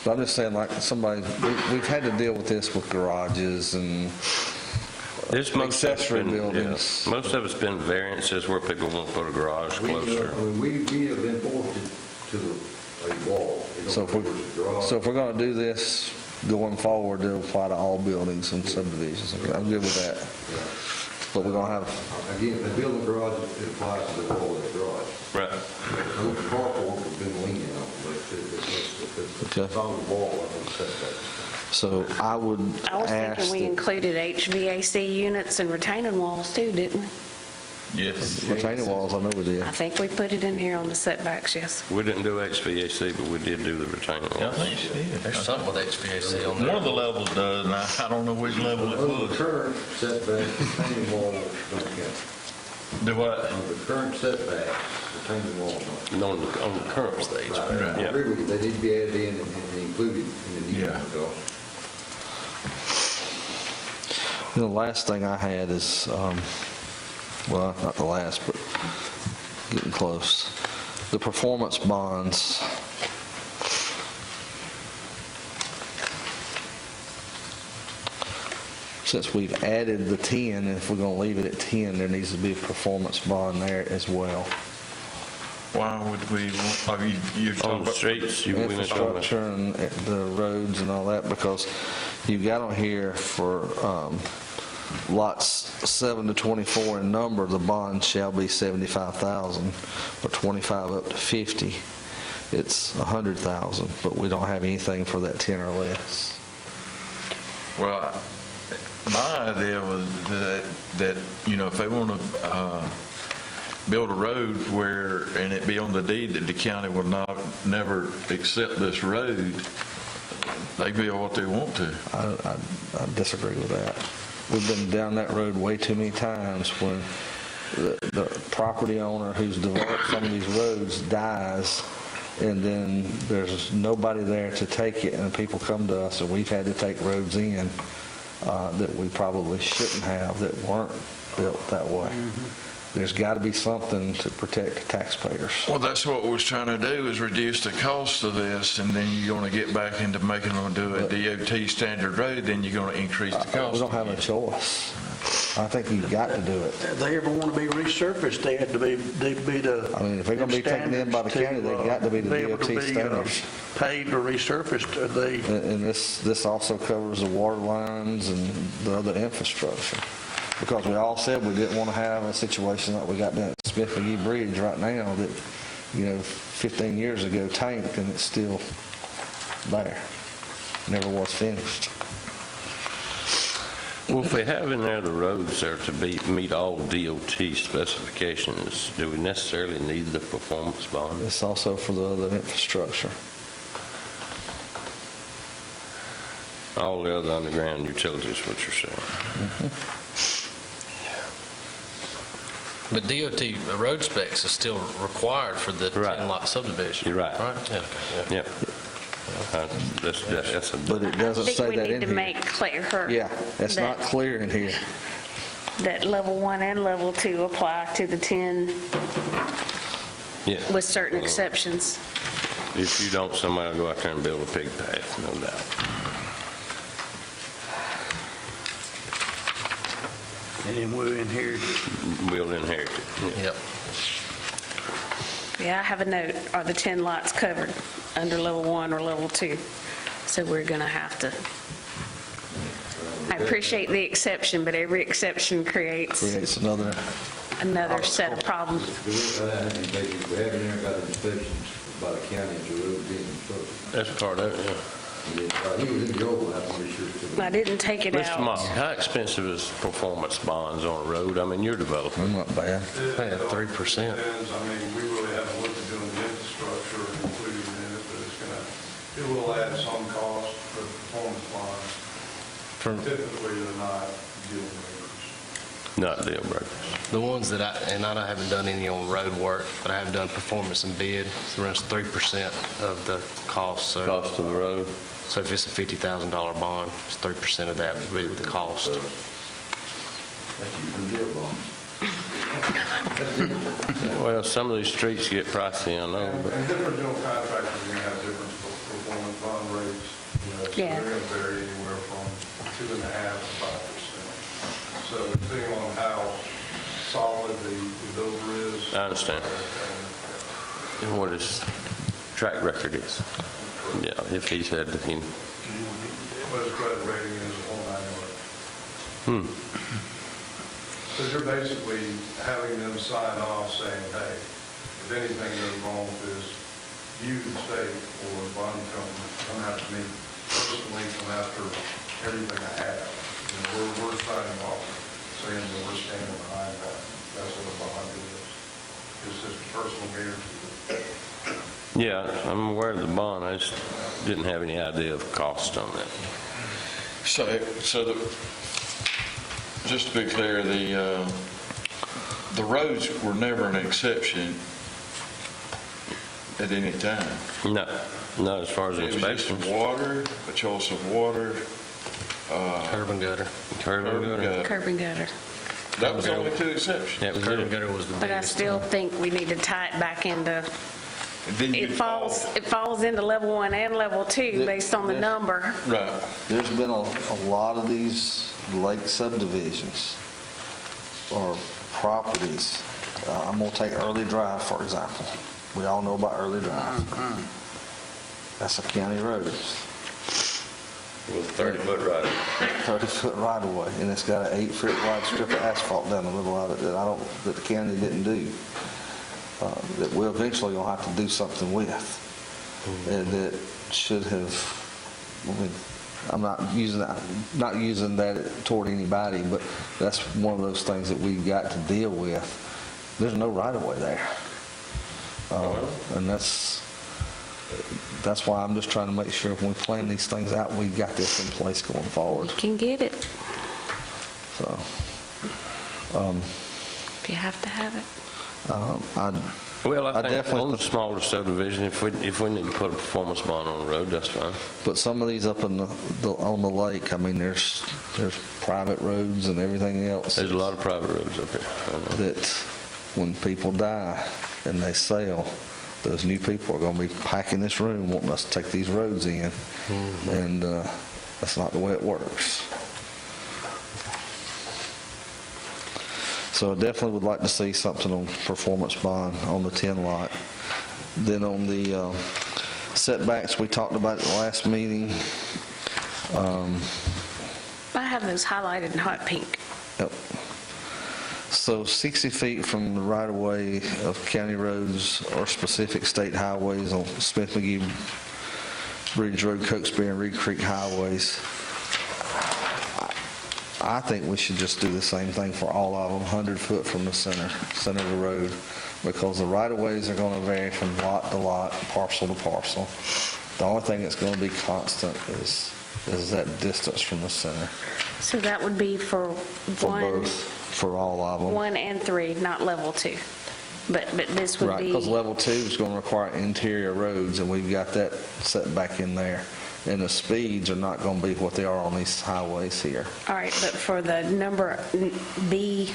But I'm just saying, like, we've had to deal with this with garages and This most of it's accessory been- buildings. yeah, most of it's been variances where people won't put a garage closer. We have been forced to a wall. It So don't matter if it's a garage. if we're going to do this going forward, it'll apply to all buildings and subdivisions. Okay, I'm good with that. But we're going to have, Again, if they build a garage, it applies to the wall of the garage. Right. Those carport have been leaning on, but if it's on the wall, I don't set that. so I would I was ask, thinking we included HVAC units and retaining walls too, didn't we? Yes. retaining walls, I know we did. I think we put it in here on the setbacks, yes. We didn't do HVAC, but we did do the retaining I wall. think she did. There's something with HVAC on there. One of the levels does, and I don't know which level it Under the was. current setback, retaining walls don't count. Do what? Under the current setback, retaining walls don't count. On the current stage. I Yeah. agree with you, they need to be added in and included in the new Yeah. one. The last thing I had is, well, not the last, but getting close. The performance bonds. Since we've added the 10, if we're going to leave it at 10, there needs to be a performance bond there as well. Why would we, you're talking On the about? streets, we mentioned that. Infrastructure and the roads and all that, because you've got on here for lots 7 to 24 in number, the bond shall be $75,000, or 25 up to 50, it's $100,000, but we don't have anything for that 10 or less. Well, my idea was that, you know, if they want to build a road where, and it be on the deed that the county will never accept this road, they build what they want to. I disagree with that. We've been down that road way too many times when the property owner who's developed some of these roads dies, and then there's nobody there to take it, and people come to us, and we've had to take roads in that we probably shouldn't have, that weren't built that way. There's got to be something to protect the taxpayers. Well, that's what we're trying to do, is reduce the cost of this, and then you're going to get back into making them do a DOT standard road, then you're going to increase the cost. We don't have a choice. I think you've got to do it. If they ever want to be resurfaced, they have to be the. I mean, if they're going to be taken in by the county, they've got to be the able DOT to be, standards. Paved or resurfaced, And this also covers the water lines and the other infrastructure. Because we all said we didn't want to have a situation like we got down at Smith McGee Bridge right now that, 15 years ago tanked, and it's still there. Never was finished. Well, if we have in there the roads there to meet all DOT specifications, do we necessarily need the performance bond? It's also for the other infrastructure. All the other underground utilities, what you're saying? But DOT road specs is still required for the Right. 10-lot subdivision. You're right. Yeah. Yep. That's a. But it doesn't I think say we that need in to here. make clear Yeah, it's not clear in here. that level 1 and level 2 apply to the 10 Yeah. with certain exceptions. If you don't, somebody will go out there and build a pig path, no doubt. and then we'll inherit it. We'll inherit it. Yep. Yeah, I have a note, are the 10 lots covered under level 1 or level 2? So we're going to have to, I appreciate the exception, but every exception creates Another. another set of problems. We haven't got inspections by the county to road being constructed. That's part of it, yeah. He was in the old one, I'm pretty sure. I didn't take it Mr. Mock, out. how expensive is performance bonds on a road? I mean, you're developing. Not bad. Paying 3%. Depends, I mean, we really haven't looked at doing the infrastructure included in it, but it will add some cost, but performance bonds typically are not deal breakers. Not deal breakers. The ones that I haven't done any on road work, but I have done performance and bid, so it runs 3% of the cost. So Cost of the road? So if it's a $50,000 bond, it's 3% of that would be the cost. Well, some of these streets get pricey, I know, but And different general contractors are going to have different performance bond rates, so Yeah. they're going to vary anywhere from 2.5% to 5%. So depending on how solid the builder is. I understand. And what his track record is. Yeah, if he's had, What his credit rating is, the whole 9 yards. So you're basically having them sign off saying, hey, if anything goes wrong with this, you, the state, or the bond company, come after me, personally come after everything I have. You know, we're signing off, saying that we're standing behind that. That's what a bond is. It's just a personal guarantee. yeah, I'm aware of the bond, I just didn't have any idea of cost on that. Just to be clear, the roads were never an exception at any time. No, not as far as It was just inspections. water, a choice of water, Curb and gutter. Curb and gutter. Curb and gutter. that was the only two exceptions. That was Curb and it. gutter was the But I biggest. still think we need to tie it back into, And then you it falls into level 1 and level 2 based on the number. Right. There's been a lot of these lake subdivisions or properties. I'm going to take Early Drive, for example. We all know about Early Drive. That's a county road. With 30-foot right. 30-foot right-of-way, and it's got an 8-foot wide strip of asphalt down the middle of it that the county didn't do, that we're eventually gonna have to do something with, and that should have, I mean, I'm not using that toward anybody, but that's one of those things that we've got to deal with. There's no right-of-way there. And that's why I'm just trying to make sure when we plan these things out, we've got this in place going forward. You can get it So, if you have to have it. Well, I think definitely on the smaller subdivision, if we need to put a performance bond on the road, that's fine. but some of these up on the lake, I mean, there's private roads and everything else There's a lot of private roads up here. I know. that when people die and they sell, those new people are going to be packing this room, wanting us to take these roads in, and that's not the way it works. So I definitely would like to see something on performance bond on the 10 lot. Then on the setbacks, we talked about it last meeting. I have those highlighted in hot pink. Yep. So 60 feet from the right-of-way of county roads or specific state highways on Smith-McGee Bridge Road, Cokesbury, and Reed Creek highways. I think we should just do the same thing for all of them, 100 foot from the center of the road, because the right-of-ways are going to vary from lot to lot, parcel to parcel. The only thing that's going to be constant is that distance from the center. So that would be for For all of them. 1 and 3, not level 2. But this would Right, be... because level 2 is going to require interior roads, and we've got that set back in there. And the speeds are not going to be what they are on these highways here. All right, but for the number B1,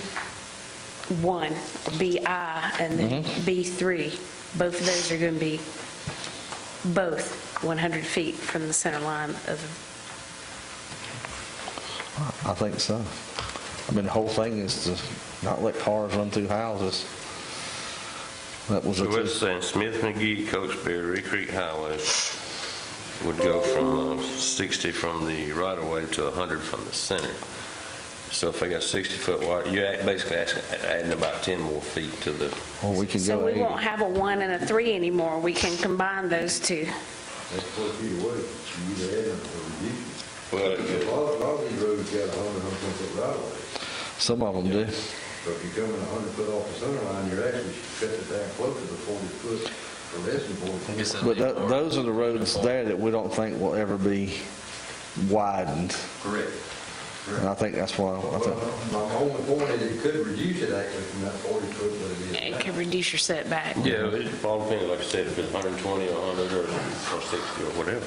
BI, and then B3, both of those are going to be both 100 feet from the center line of... I think so. I mean, the whole thing is to not let cars run through houses. That was So we're saying Smith, McGee, Cokesbury, Reed Creek highways would go from 60 from the right-of-way to 100 from the center. So if I got 60-foot wide, you're basically adding about 10 more feet to the... Or we could So go we 80. won't have a 1 and a 3 anymore. We can combine those two. That's 40 feet away, you either add them or reduce them. Well, A lot of these roads got 100 foot right away. Some of them do. So if you're coming 100 foot off the center line, you're actually cutting it down closer to 40 foot or less than 40 foot. But those are the roads there that we don't think will ever be widened. Correct. And I think that's why, My only point is it could reduce it actually from that 40 foot that it is It now. could reduce your setback. yeah, it all depends, like I said, if it's 120 or 100 or 60 or whatever.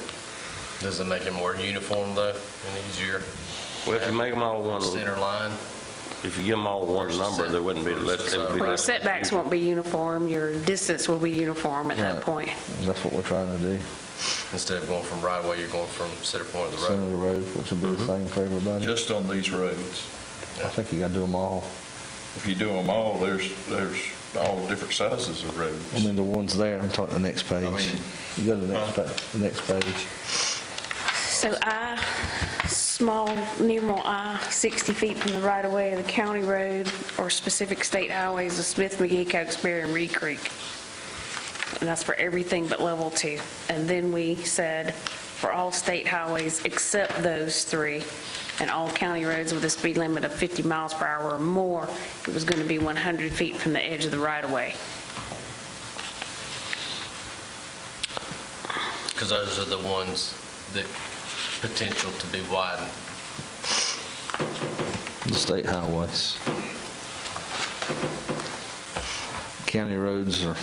Does it make it more uniform, though, and easier? Well, if you make them all one, Center line? if you give them all one number, there wouldn't be less. It would be Well, your less. setbacks won't be uniform, your distance will be uniform at that Right. point. that's what we're trying to do. Instead of going from right away, you're going from center point of the Center road. of the road, which will be the same for everybody. Just on these roads. I think you got to do them all. If you do them all, there's all different sizes of roads. I mean, the ones there, I'm talking the next page. mean- You go to the next page. So I, small numeral I, 60 feet from the right-of-way of the county road or specific state highways of Smith, McGee, Cokesbury, and Reed Creek. And that's for everything but level 2. And then we said for all state highways except those 3 and all county roads with a speed limit of 50 miles per hour or more, it was going to be 100 feet from the edge of the right-of-way. Because those are the ones that potential to be widened. The state highways. County roads are,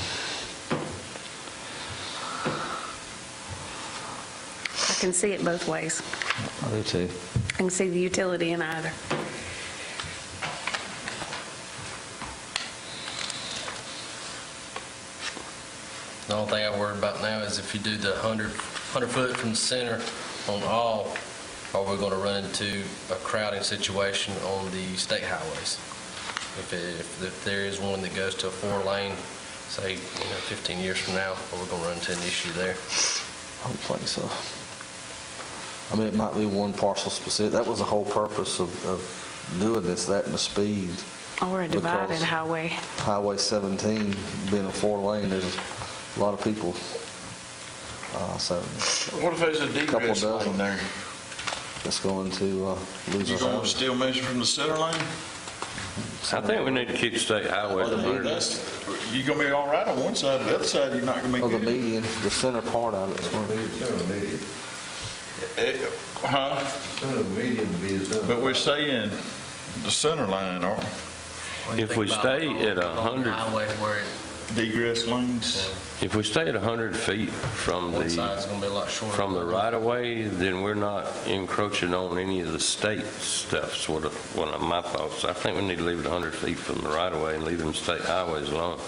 I can see it both ways. I do too. I can see the utility in either. The only thing I worry about now is if you do the 100 foot from the center on all, are we going to run into a crowding situation on the state highways? If there is one that goes to a 4-lane, say, 15 years from now, are we going to run into an issue there? I don't think so. I mean, it might be one parcel specific. That was the whole purpose of doing this, that and the speed. Or a divided Because highway. Highway 17 being a 4-lane, there's a lot of people. So What if there's a Couple degress dozen. lane there? it's going to lose You us gonna out. still measure from the center lane? I think we need to keep state highways Or the median? 100. You gonna be all right on one side, the other side, you're not gonna be Oh, the good. median, the center part of it is going to be. Center median, Huh? center median would be the center. But we're saying the center line, aren't If we stay at 100, Highway where degress lanes? if we stay at 100 feet from one side's the, gonna be a lot shorter. from the right-of-way, then we're not encroaching on any of the state stuff, sort of, one of my thoughts. I think we need to leave it 100 feet from the right-of-way and leave them state highways alone,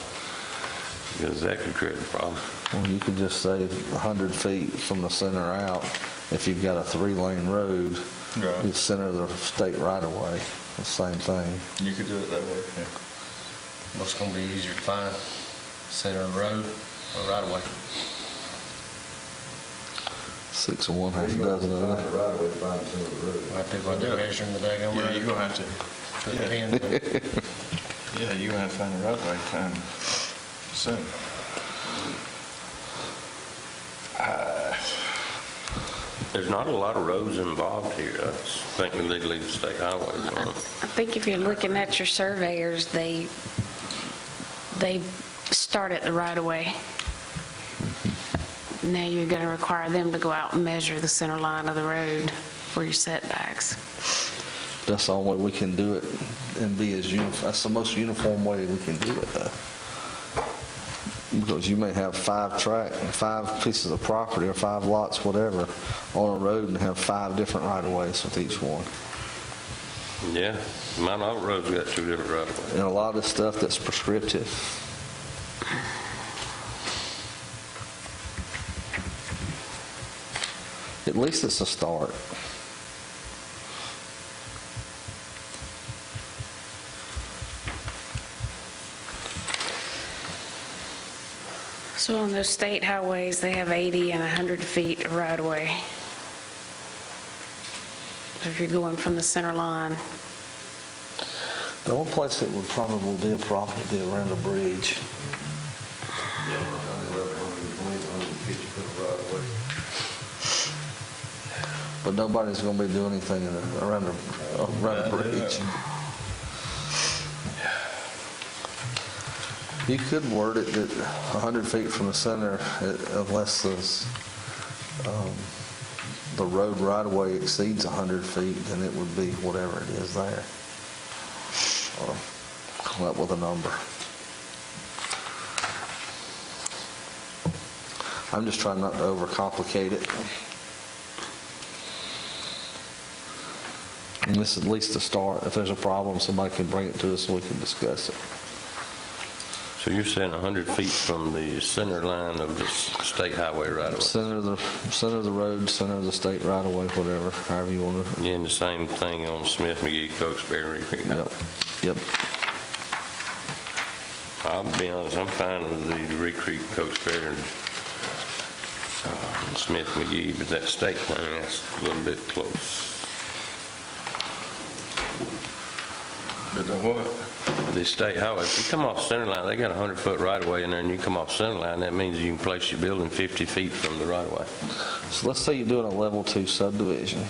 because that could create a problem. Well, you could just say 100 feet from the center out. If you've got a 3-lane road, Right. you center the state right away. The same thing. You could do it that way, yeah. What's gonna be easier to find, center of the road or right away? 6 of one, half a You gotta dozen of find the the right way to find the center of the road. Like people are measuring the daggone Yeah, road. you're gonna have to, Put the pin in it. yeah, you're gonna have to find the right way, time center. There's not a lot of roads involved here. I just think we need to leave the state highways alone. I think if you're looking at your surveyors, they start at the right of way. Now you're going to require them to go out and measure the center line of the road for your setbacks. That's the only way we can do it and be as uniform. That's the most uniform way we can do it, though. Because you may have 5 pieces of property or 5 lots, whatever, on a road and have 5 different right-of-ways with each one. Yeah, mine all roads got 2 different right-of-ways. And a lot of stuff that's prescriptive. At least it's a start. So on those state highways, they have 80 and 100 feet of right of way. So if you're going from the center line, The only place that would probably be a problem would be around the bridge. 150 foot right away. But nobody's going to be doing anything around the bridge. You could word it that 100 feet from the center, unless the road right-of-way exceeds 100 feet, then it would be whatever it is there. Or come up with a number. I'm just trying not to overcomplicate it. And this is at least a start. If there's a problem, somebody can bring it to us and we can discuss it. So you're saying 100 feet from the center line of the state highway right-of-way? Center of the road, center of the state right of way, whatever, however you want to. Yeah, and the same thing on Smith, McGee, Cokesbury, Reed Creek. Yep. I'll be honest, I'm fine with the Reed Creek, Cokesbury, and Smith, McGee, but that state thing, that's a little bit close. But the what? The state highway, if you come off center line, they got a 100-foot right-of-way in there, and you come off center line, that means you can place your building 50 feet from the right-of-way. So let's say you're doing a level 2 subdivision.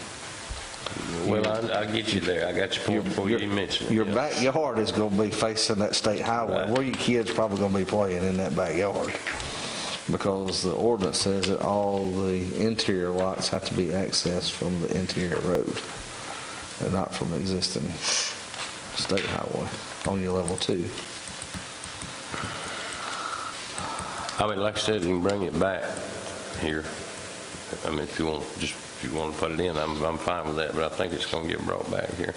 Well, I get you there. I got your point before you even mentioned it. Your Yeah. backyard is going to be facing that state highway. Right. Where your kids probably going to be playing in that backyard. Because the ordinance says that all the interior lots have to be accessed from the interior road and not from the existing state highway on your level 2. I mean, like I said, you can bring it back here. I mean, if you want to put it in, I'm fine with that, but I think it's going to get brought back here.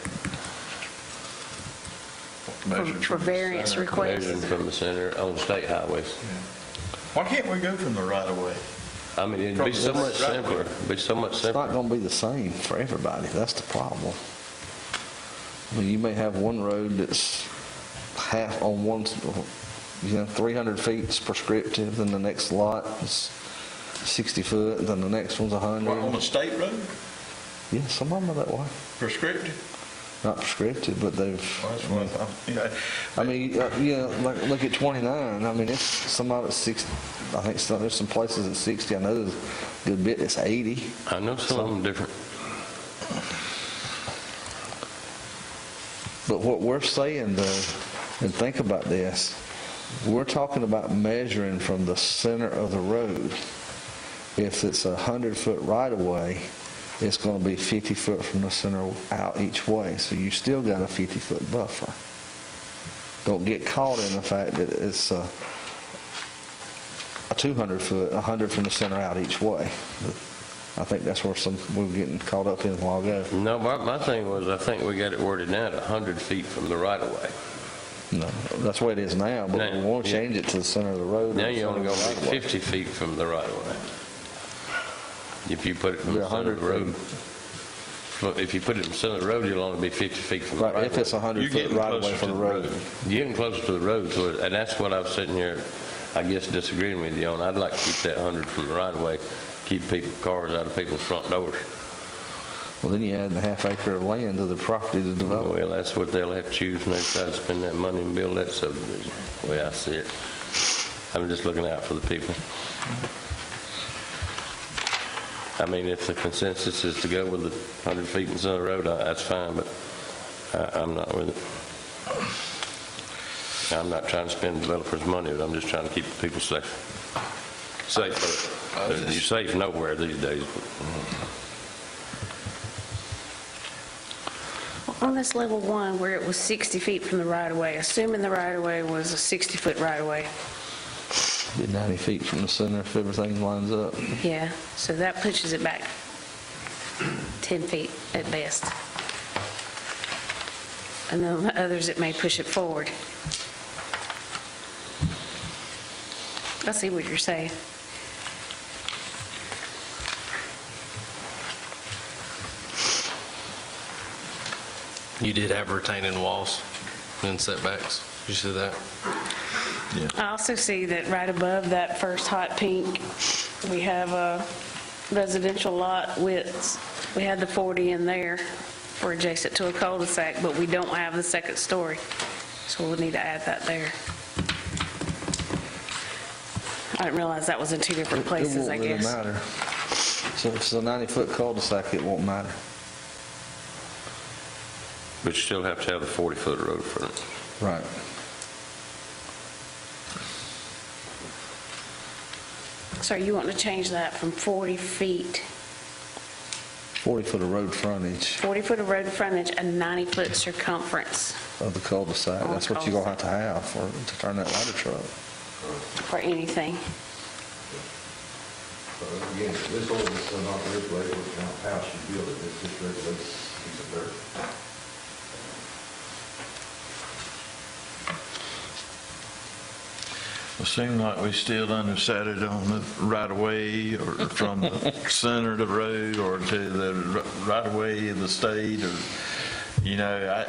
for variance requests. Measuring from the center on state highways. Why can't we go from the right of way? I mean, it'd be so much simpler. It'd be so much It's not simpler. going to be the same for everybody. That's the problem. I mean, you may have one road that's half on one, 300 feet is prescriptive, then the next lot is 60 foot, then the next one's What, on 100. the state road? Yeah, some of them are that way. Prescriptive? Not prescriptive, but they've, Well, that's what yeah. I mean, like, look at 29. I mean, it's some of it's 60. I think there's some places at 60. I know there's a good bit that's 80. I know some of them different. But what we're saying, though, and think about this, we're talking about measuring from the center of the road. If it's 100-foot right-of-way, it's going to be 50 foot from the center out each way. So you still got a 50-foot buffer. Don't get caught in the fact that it's a 200-foot, 100 from the center out each way. I think that's where we were getting caught up in a while ago. No, my thing was, I think we got it worded now to 100 feet from the right-of-way. No, that's the way it is now, but we want to change it to the center of the road. Now you're only going to be 50 feet from the right-of-way. If you put it from the center of the road. If you put it in the center of the road, you'll only be 50 feet from the Right, right-of-way. if it's 100-foot right-of-way from the road. You're getting closer to the road, and that's what I was sitting here, I guess, disagreeing with you on. I'd like to keep that 100 from the right-of-way, keep cars out of people's front doors. Well, then you add the half acre of land to the property to develop. Well, that's what they'll have to choose when they decide to spend that money and build that subdivision, the way I see it. I'm just looking out for the people. I mean, if the consensus is to go with the 100 feet in the center of the road, that's fine, but I'm not with it. I'm not trying to spend developers' money, but I'm just trying to keep the people safe. Safe. You're safe nowhere these days. On this level 1, where it was 60 feet from the right-of-way, assuming the right-of-way was a 60-foot right-of-way, Be 90 feet from the center if everything lines up. yeah, so that pushes it back 10 feet at best. And then the others, it may push it forward. I see what you're saying. You did have retaining walls and setbacks. Did you see that? I also see that right above that first hot pink, we have a residential lot widths. We had the 40 in there for adjacent to a cul-de-sac, but we don't have the second story. So we'll need to add that there. I didn't realize that was in two different places, I It won't really guess. matter. So if it's a 90-foot cul-de-sac, it won't matter. But you still have to have the 40-foot road frontage. Right. So you want to change that from 40 feet, 40-foot of road frontage 40 foot of road frontage and 90-foot circumference of the cul-de-sac. On the That's what you're going to have to turn that ladder truck. for anything. Again, this ordinance does not regulate what kind of house you build it, it just regulates a piece of dirt. It seemed like we still undecided on the right-of-way or from the center of the road or to the right-of-way of the state or, you know,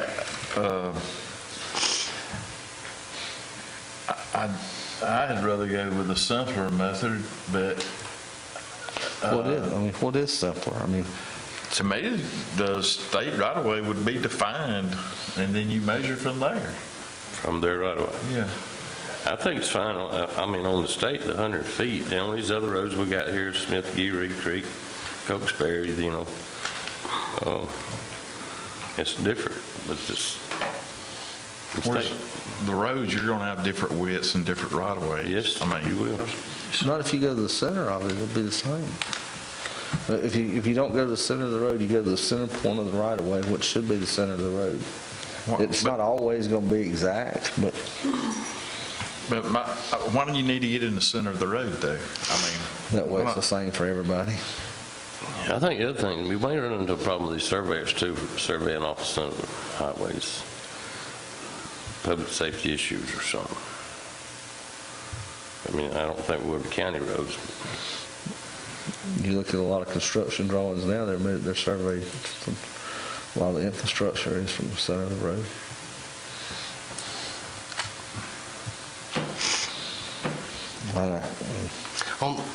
I'd rather go with the simpler method, but What is simpler? I mean, to me, the state right-of-way would be defined and then you measure from there. From there right-of-way. Yeah. I think it's fine. I mean, on the state, the 100 feet. The only these other roads we got here, Smith, Reed Creek, Cokesbury, you know, it's different, but just the Whereas state. the roads, you're going to have different widths and different right-of-ways. Yes, I mean, you will. not if you go to the center of it, it'll be the same. But if you don't go to the center of the road, you go to the center point of the right-of-way, which should be the center of the road. It's not always going to be exact, but But why do you need to get in the center of the road, though? I mean, that way it's the same for everybody. I think the other thing, we may run into a problem with these surveyors too, surveying off the center of the highways, public safety issues or something. I mean, I don't think we're the county roads. You look at a lot of construction drawings now, they're surveyed, a lot of the infrastructure is from the center of the road.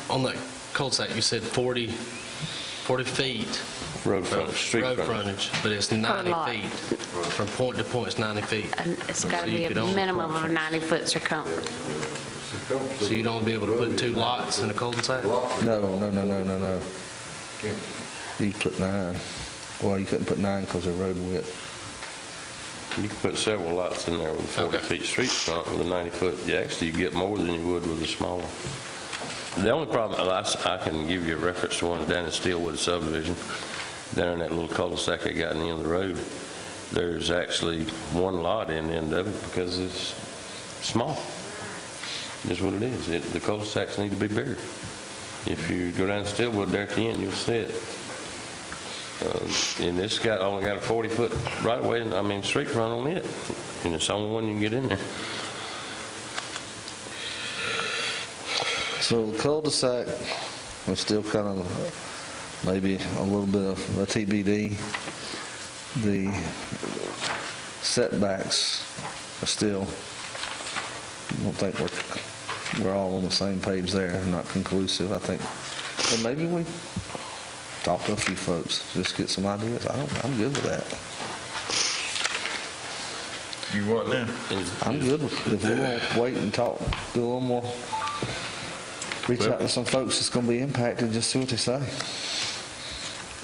On that cul-de-sac, you said 40 feet Road frontage, street Road frontage. frontage, but it's lot. 90 feet. From point to point, it's 90 feet. And it's So got to you be could a only- minimum of 90 foot circumference. So you'd only be able to put 2 lots in a cul-de-sac? No. You put 9. Well, you couldn't put 9 because of road width. You can put several lots in there with a 40 Okay. feet street front with a 90 foot. You get more than you would with a smaller. The only problem, I can give you a reference to one down in Steelwood subdivision, down in that little cul-de-sac they got in the end of the road. There's actually one lot in the end of it because it's small. That's what it is. The cul-de-sacs need to be bigger. If you go down Steelwood there at the end, you'll see it. And it's only got a 40-foot right-of-way, street front on it. And it's the only one you can get in there. So the cul-de-sac, we're still kind of maybe a little bit of a TBD. The setbacks are still, I don't think we're all on the same page there, not conclusive, I think. But maybe we talk to a few folks, just get some ideas. I'm good with that. You what now? I'm good with, if we want to wait and talk, do a little more, reach out to some folks that's going to be impacted, just see what they say.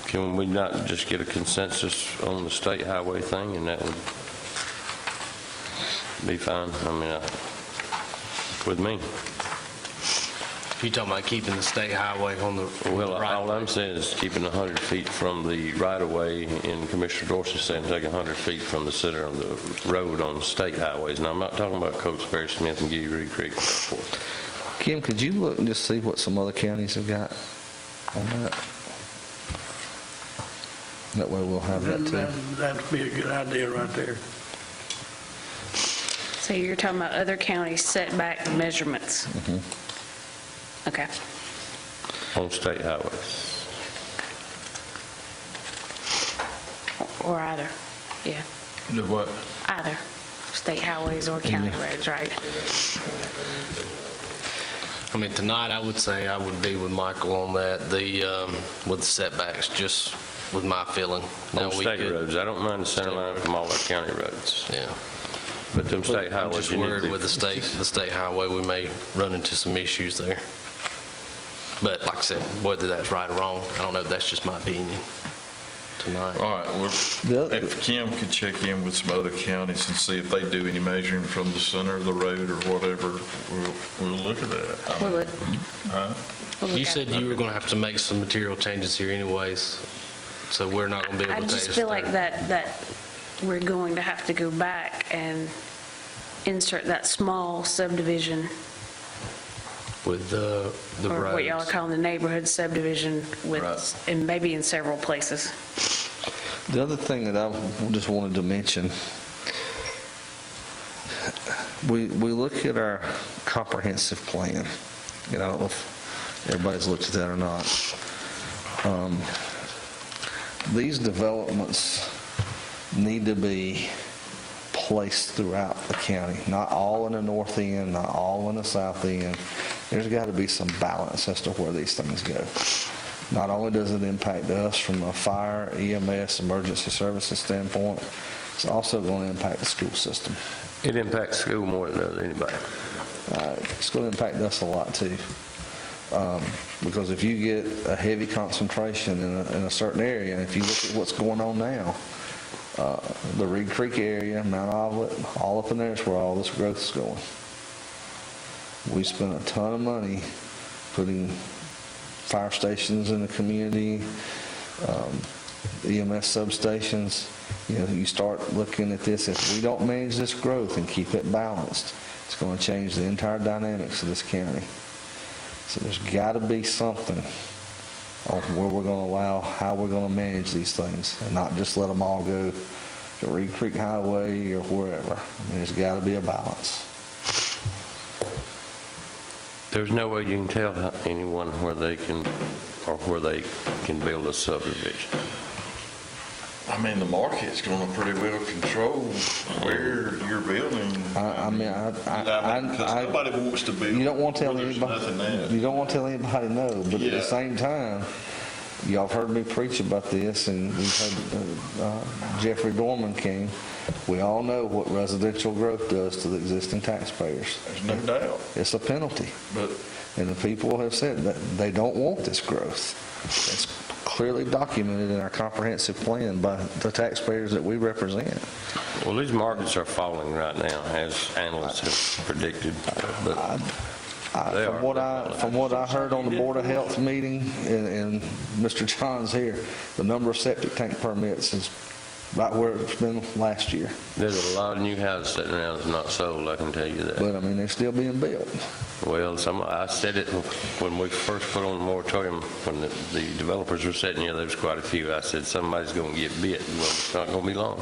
Can we not just get a consensus on the state highway thing, and that would be fine? With me. You talking about keeping the state highway on the Well, right? all I'm saying is keeping 100 feet from the right-of-way, and Commissioner Dorsey saying take 100 feet from the center of the road on state highways. And I'm not talking about Coatesbury, Smith, and Giddy Reed Creek and so forth. Kim, could you look and just see what some other counties have got on that? That way we'll have that too. That'd be a good idea right there. So you're talking about other counties' setback measurements? Okay. On state highways. Or either, yeah, The what? either state highways or county roads, right? Tonight I would say I would be with Michael on that, with the setbacks, just with my feeling. Now, On we state could- roads. I don't mind the center line from all our county roads. Yeah. But them state I'm highways, just you need to worried be- with the state highway, we may run into some issues there. But like I said, whether that's right or wrong, I don't know, that's just my opinion tonight. All right, well, The other- if Kim could check in with some other counties and see if they do any measuring from the center of the road or whatever, we'll look at that. We'll look- Huh? we'll look You at said it. you were going to have to make some material changes here anyways, so we're not going to be I able to take just this feel like through. that we're going to have to go back and insert that small subdivision, With the or what y'all are roads. calling the neighborhood subdivision with, Right. and maybe in several places. The other thing that I just wanted to mention, we look at our comprehensive plan. I don't know if everybody's looked at that or not. These developments need to be placed throughout the county, not all in the north end, not all in the south end. There's got to be some balance as to where these things go. Not only does it impact us from a fire, EMS, emergency services standpoint, it's also going to impact the school system. It impacts school more than it does anybody. It's going to impact us a lot too. Because if you get a heavy concentration in a certain area, and if you look at what's going on now, the Reed Creek area, Mount Olivet, all up in there is where all this growth is going. We spent a ton of money putting fire stations in the community, EMS substations. You start looking at this, if we don't manage this growth and keep it balanced, it's going to change the entire dynamics of this county. So there's got to be something on where we're going to allow, how we're going to manage these things, and not just let them all go to Reed Creek Highway or wherever. There's got to be a balance. There's no way you can tell anyone where they can build a subdivision. The market's going to pretty well control where you're building. Because nobody wants to build. You don't want to tell where there's anybody. nothing there. You don't want to tell anybody no, but at Yeah. the same time, y'all have heard me preach about this, and we've had Jeffrey Dorman came. We all know what residential growth does to the existing taxpayers. There's no doubt. It's a penalty. But And the people have said that they don't want this growth. It's clearly documented in our comprehensive plan by the taxpayers that we represent. Well, these markets are falling right now, as analysts have predicted, but they are. From what I heard on the Board of Health meeting, and Mr. John's here, the number of septic tank permits is right where it's been last year. There's a lot of new houses sitting around that's not sold, I can tell you that. But, I mean, they're still being built. Well, I said it when we first put on the moratorium, when the developers were sitting here, there was quite a few. I said, somebody's going to get bit. Well, it's not going to be long.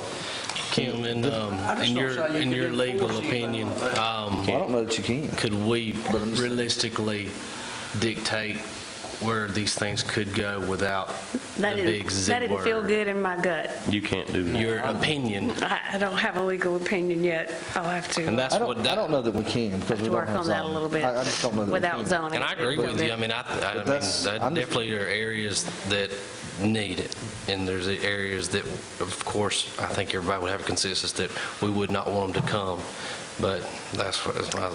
Kim, in your legal opinion, I don't know that you can. could we realistically dictate where these things could go without the big Z That didn't feel word? good in my gut. You can't do that. Your opinion, I don't have a legal opinion yet. I'll have to. and that's I what, don't know that we can because Have we to don't work have on that a zoning. little bit. I just don't know that we Without can. zoning. and I agree with you. I mean, I mean, that's- there I'm just- definitely are areas that need it, and there's areas that, of course, I think everybody would have a consensus that we would not want them to come. But that's my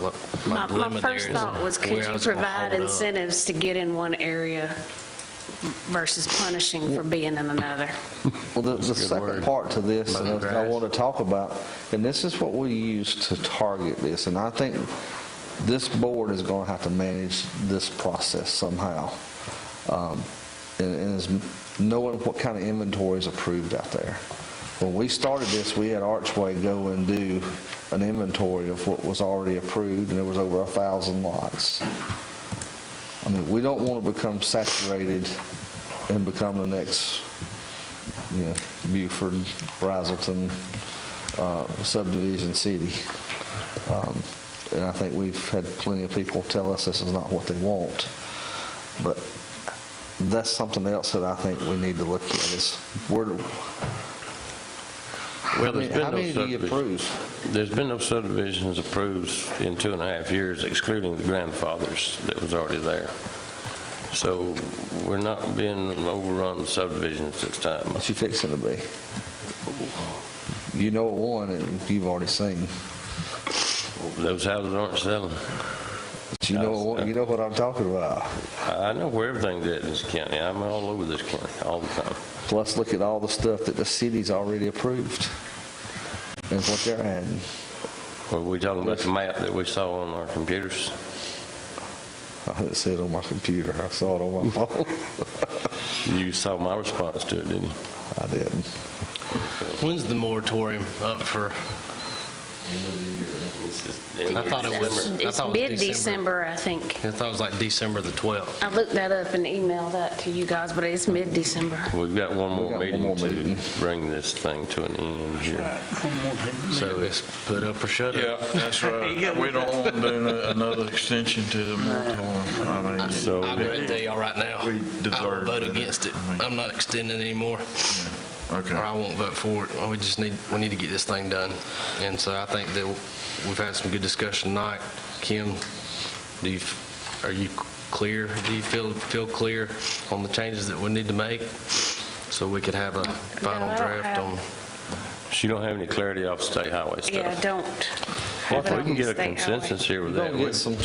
My limit there. first is thought was, could where I you was gonna provide hold up. incentives to get in one area versus punishing for being in another? Well, the second word. part to this, and Mother I grass. want to talk about, and this is what we use to target this, and I think this board is going to have to manage this process somehow, and is knowing what kind of inventory is approved out there. When we started this, we had Archway go and do an inventory of what was already approved, and there was over 1,000 lots. I mean, we don't want to become saturated and become the next, Beaufort, Brazelton subdivision city. And I think we've had plenty of people tell us this is not what they want. But that's something else that I think we need to look at is Well, how many do you approve? There's been no subdivisions approved in 2.5 years, excluding the grandfathers that was already there. So we're not being overrun with subdivisions this time. What's you fixing to be? You know one and you've already seen. Those houses aren't selling. But you know what I'm talking about. I know where everything's at in this county. I'm all over this county all the time. Plus, look at all the stuff that the city's already approved and what they're adding. Were we talking about the map that we saw on our computers? I didn't see it on my computer. I saw it on my phone. You saw my response to it, didn't you? I didn't. When's the moratorium up for? I thought it was. It's mid-December, I think. I thought it was like December the 12th. I looked that up and emailed that to you guys, but it's mid-December. We've got one more meeting more to meeting. bring this thing to an end here. So it's put up or shut up. Yeah, that's right. We don't want to do another extension to the moratorium. I mean, So I'm ready to tell y'all right now, We I will deserve vote better. against it. I'm not extending anymore, okay. or I won't vote for it. We need to get this thing done. And so I think that we've had some good discussion tonight. Kim, are you clear? Do you feel clear on the changes that we need to make so we could have a final I don't draft have- on? she don't have any clarity off state highway Yeah, I stuff. don't. Well, have if it we on can get a state highway. consensus here with We're that, going to get some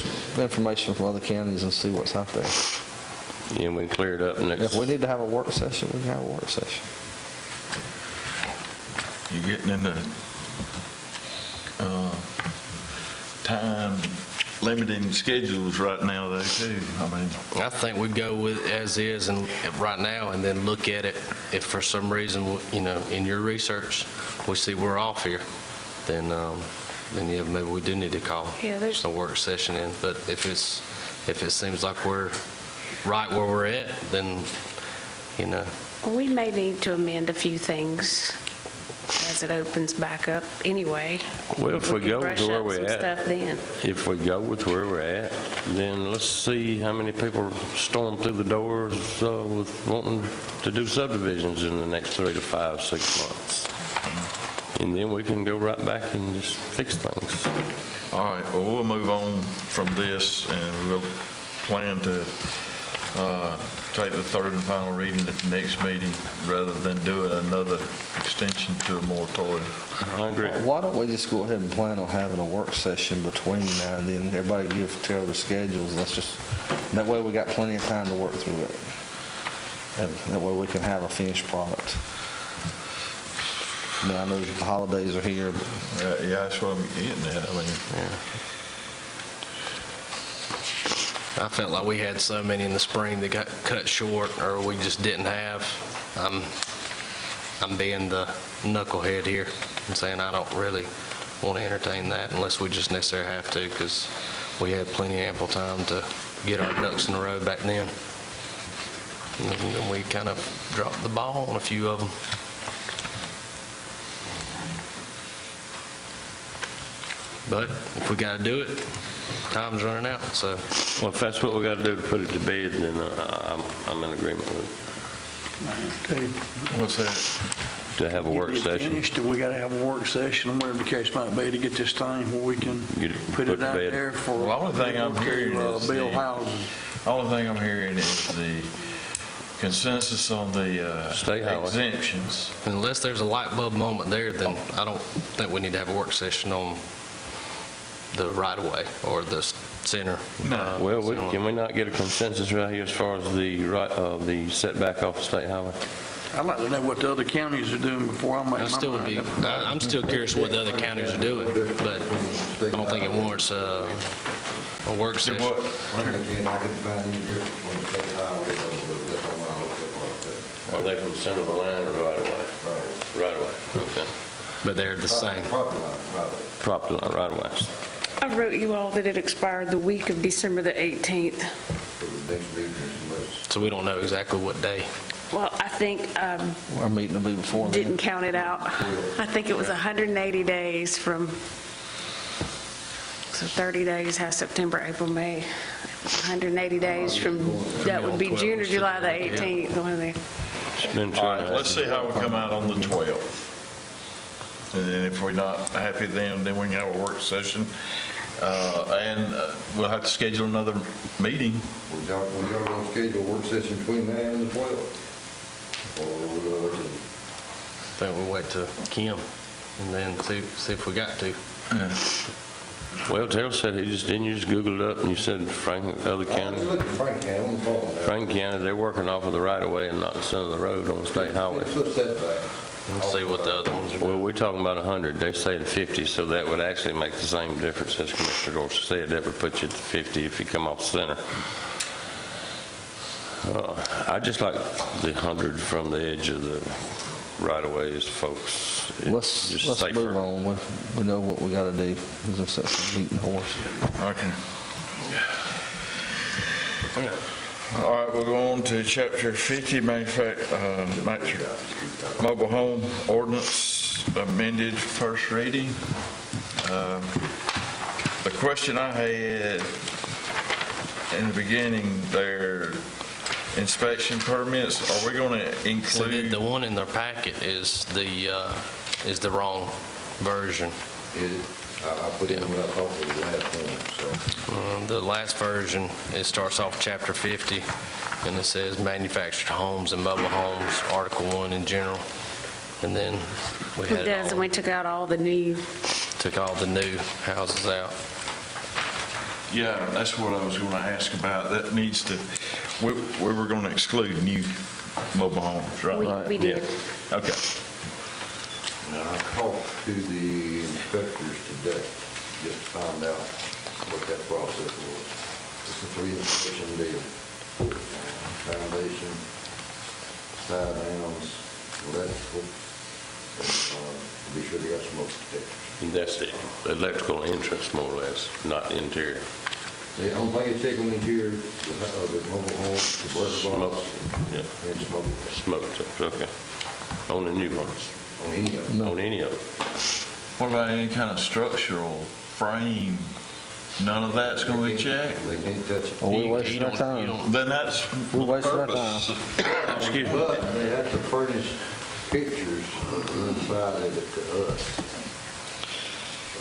information from other counties and see what's out there. and we can clear it up next. If we need to have a work session, we can have a work session. You're getting into time limiting schedules right now, though, too. I mean, I think we go with as is and right now, and then look at it. If for some reason, in your research, we see we're off here, then yeah, maybe we do need to call Yeah, there's- a work session in. But if it seems like we're right where we're at, then, We may need to amend a few things as it opens back up anyway. Well, if we can go brush to where up we're some at, stuff then. if we go with where we're at, then let's see how many people storm through the doors with wanting to do subdivisions in the next 3 to 5, 6 months. And then we can go right back and just fix things. all right, well, we'll move on from this, and we'll plan to take the third and final reading at the next meeting rather than doing another extension to a moratorium. I agree. Why don't we just go ahead and plan on having a work session between now and then? Everybody tell their schedules. That way we got plenty of time to work through it. And that way we can have a finished product. I know the holidays are here, but Yeah, that's what I'm getting at. I mean, I felt like we had so many in the spring that got cut short, or we just didn't have. I'm being the knucklehead here and saying I don't really want to entertain that unless we just necessarily have to, because we had plenty ample time to get our ducks in a row back then. And then we kind of dropped the ball on a few of them. But if we got to do it, time's running out, so. Well, if that's what we got to do to put it to bed, then I'm in agreement with what's that? it, to have a work Get it session. finished, and we got to have a work session, or whatever the case might be, to get this thing where we can Get it put put it to out bed. there for. Well, the only thing I'm hearing is build the- houses. Only thing I'm hearing is the consensus on the State highway. exemptions. Unless there's a light bulb moment there, then I don't think we need to have a work session on the right-of-way or the center. No. Well, center can we not get a consensus right here as far as the setback off the state highway? I'd like to know what the other counties are doing before I make my I mind still would be, up. I'm still curious what the other counties are doing, but I don't think it warrants a work Did session. what? I couldn't find any difference when the state highway, that's on my look Are they from the center of the line or right away? Right away, okay. But they're the same. Property line, probably. Property line, right away. I wrote you all that it expired the week of December the 18th. For the next meeting, unless So we don't know exactly what day. Well, I think, our meeting will be before then. didn't count it out. I think it was 180 days from, so 30 days has September, April, May. 180 days from, that would be June or July the 18th, one of the. It's been All right, let's 2.5 see how we come out on the 12th. And then if we're not happy then we can have a work session. And we'll have to schedule another meeting. we got on schedule a work session between now and the 12th. Or we're going to wait I think we'll wait till Kim and then see if we got to. Well, Terrell said didn't you just Google it up and you said other till. counties? Look at Frank County on the phone now. Franklin County, they're working off of the right of way and not the center of the road on the state highway. Let's put that back. Let's see what the other ones are doing. Well, we're talking about 100, they're saying 50, so that would actually make the same difference as Commissioner Dorsey said. That would put you at 50 if you come off center. I just like the 100 from the edge of the right-of-ways, folks. It's Let's just safer. move on. We know what we got to do. We're just a beating horse. Okay. All right, we'll go on to chapter 50, mobile home ordinance amended first reading. The question I had in the beginning there, inspection permits, are we going to So include? the one in their packet is the wrong version. I put in what I thought was the last one, so. The last version, it starts off chapter 50, and it says manufactured homes and mobile homes, Article 1 in general. And then we It had does, it and all, we took out all the new, took all the new houses out. Yeah, that's what I was going to ask about. That needs to, we were going to exclude new mobile homes, right? we did. Okay. Now, I talked to the inspectors today, just to find out what that process was. It's a 3-inspection deal. Foundation, side downs, electrical, to be sure they got smoke detectors. And that's the electrical entrance, more or less, not the interior. The only thing they check on the interior, the mobile homes, the burger Smoke, box, yeah, and smoke smoke detectors, okay. On the new ones, on any of them. on any of them. What about any kind of structural frame? None of that's going to be checked? They can't touch it. Are we You wasting our don't- time? you don't- Then that's We're the wasting our purpose. Excuse me. But they have to furnish pictures of the inside of it to us,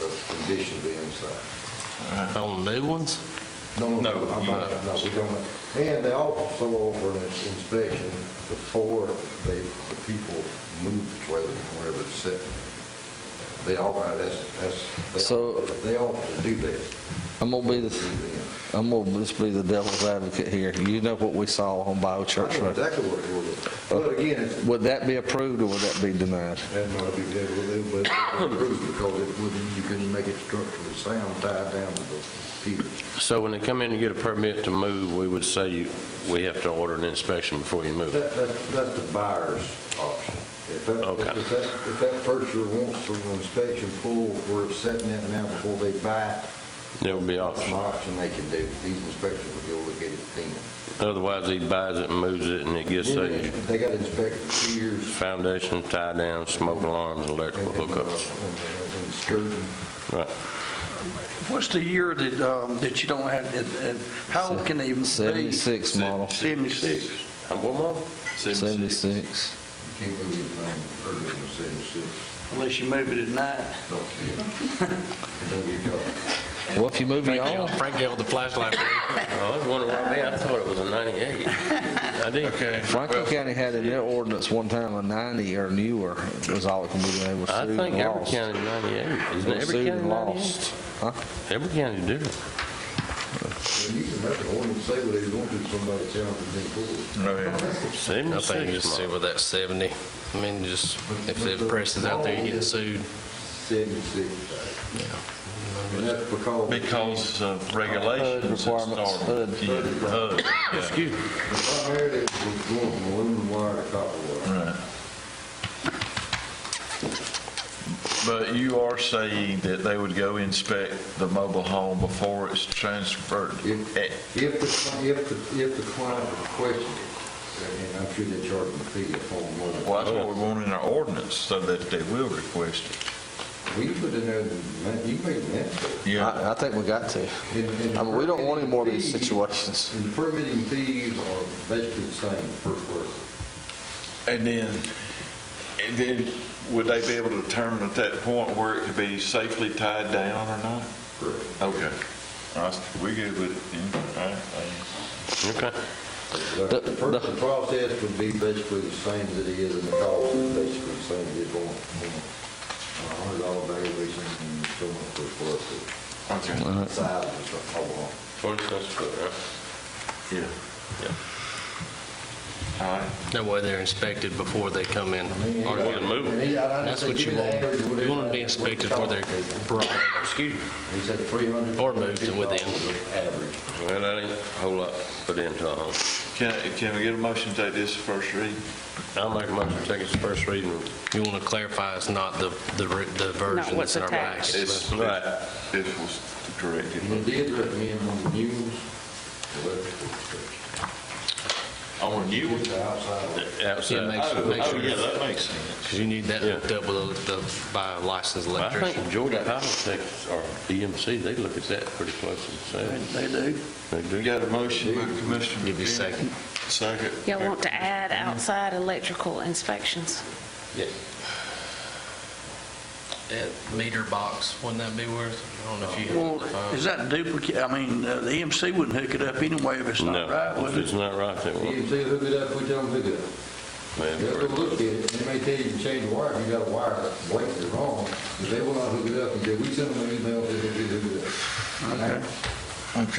of condition of the inside. On the new ones? No, No, I'm not, no, we don't. And they also offer an inspection before the people move the trailer from wherever it's set. They offer, they offer to do that. I'm gonna just be the devil's advocate here. You know what we saw on Bio I Church know Road. exactly what it was. But again, Would that be approved or would that be denied? that might be, but because it wouldn't, you couldn't make it structurally sound tied down to the people. So when they come in to get a permit to move, we would say we have to order an inspection before you move. That's the buyer's option. Okay. If that purchaser wants an inspection pool where it's setting it now before they buy, There will be that's an options. option they can do. These inspectors will go look at it then. Otherwise, he buys it and moves it, and it gets a They got inspected for years. foundation, tie down, smoke alarms, electrical hookups. And skirting. Right. What's the year that you don't have, and how old can they even be? 76 model. 76. What model? 76. You can't move anything earlier than 76. Unless you move it at night. Don't get Don't get caught. Well, if you move me on, Frank held the flashlight. Oh, I was wondering why me. I thought it was a 98. I did. Okay. Franklin County had in their ordinance one time a 90 or newer was all it can be. They were I sued think and every lost. county 98. Isn't They it were every sued county and 98? lost. Huh? Every county do. You can make an ordinance say what they want to, somebody challenging them for it. Oh, yeah. 76 I think just see model. with that 70. I mean, just if the press is out there, you get sued. 76. And that's because. Because of regulations. that requirements, started. HUD. Yeah, HUD, yeah. Excuse me. Primarily, it was going from aluminum wire to copper wire. Right. But you are saying that they would go inspect the mobile home before it's transferred? If the client requested it, and I'm sure they charge them a fee upon more. Well, that's what we want in our ordinance, so that they will request it. We put in there, you make it mandatory. I think we got to. I mean, we don't want any more of these situations. And the permitting fees are basically the same per square foot. And then would they be able to determine at that point where it could be safely tied down or not? Correct. Okay. All right, we good with it then. All right, thanks. Okay. The process would be basically the same as it is, and the cost is basically the same as it is on $100 valuation and so much per square foot. Okay. Size and stuff, how long. 20 cents a foot, right? Yeah. Yeah. All right. That way they're inspected before they come in. Or you can move it. That's what you want. You want them to be inspected before they're brought Excuse me. He said 300. or moved to within. Average. Well, that ain't a whole lot put into a home. Can we get a motion to take this first read? I'll make a motion to take its first reading. You want to clarify it's not the version what's that's in our attached. package. This was corrected. And he did recommend on the mules, electrical inspection. On a new one? The outside. Yeah, Outside. make sure, Yeah, that makes sense. because you need that hooked up with by a licensed I electrician. think Georgia Power Techs or EMC, they look at that pretty closely. So They do. they We do. got a motion by Commissioner. Give you a Bennett. second. Second. Y'all want to add outside electrical inspections? That meter box, wouldn't that be worth? I don't know if you. Well, is that duplicate? I mean, the EMC wouldn't hook it up anyway if it's not right, No, would if it's it? not right, they won't. EMC hook it up, we tell them hook it up. Man, They'll go look at it, they may tell you to change the wire, if you got a wire that's blatantly wrong, but they will not hook it up until we send them an email, they hook it up. Okay.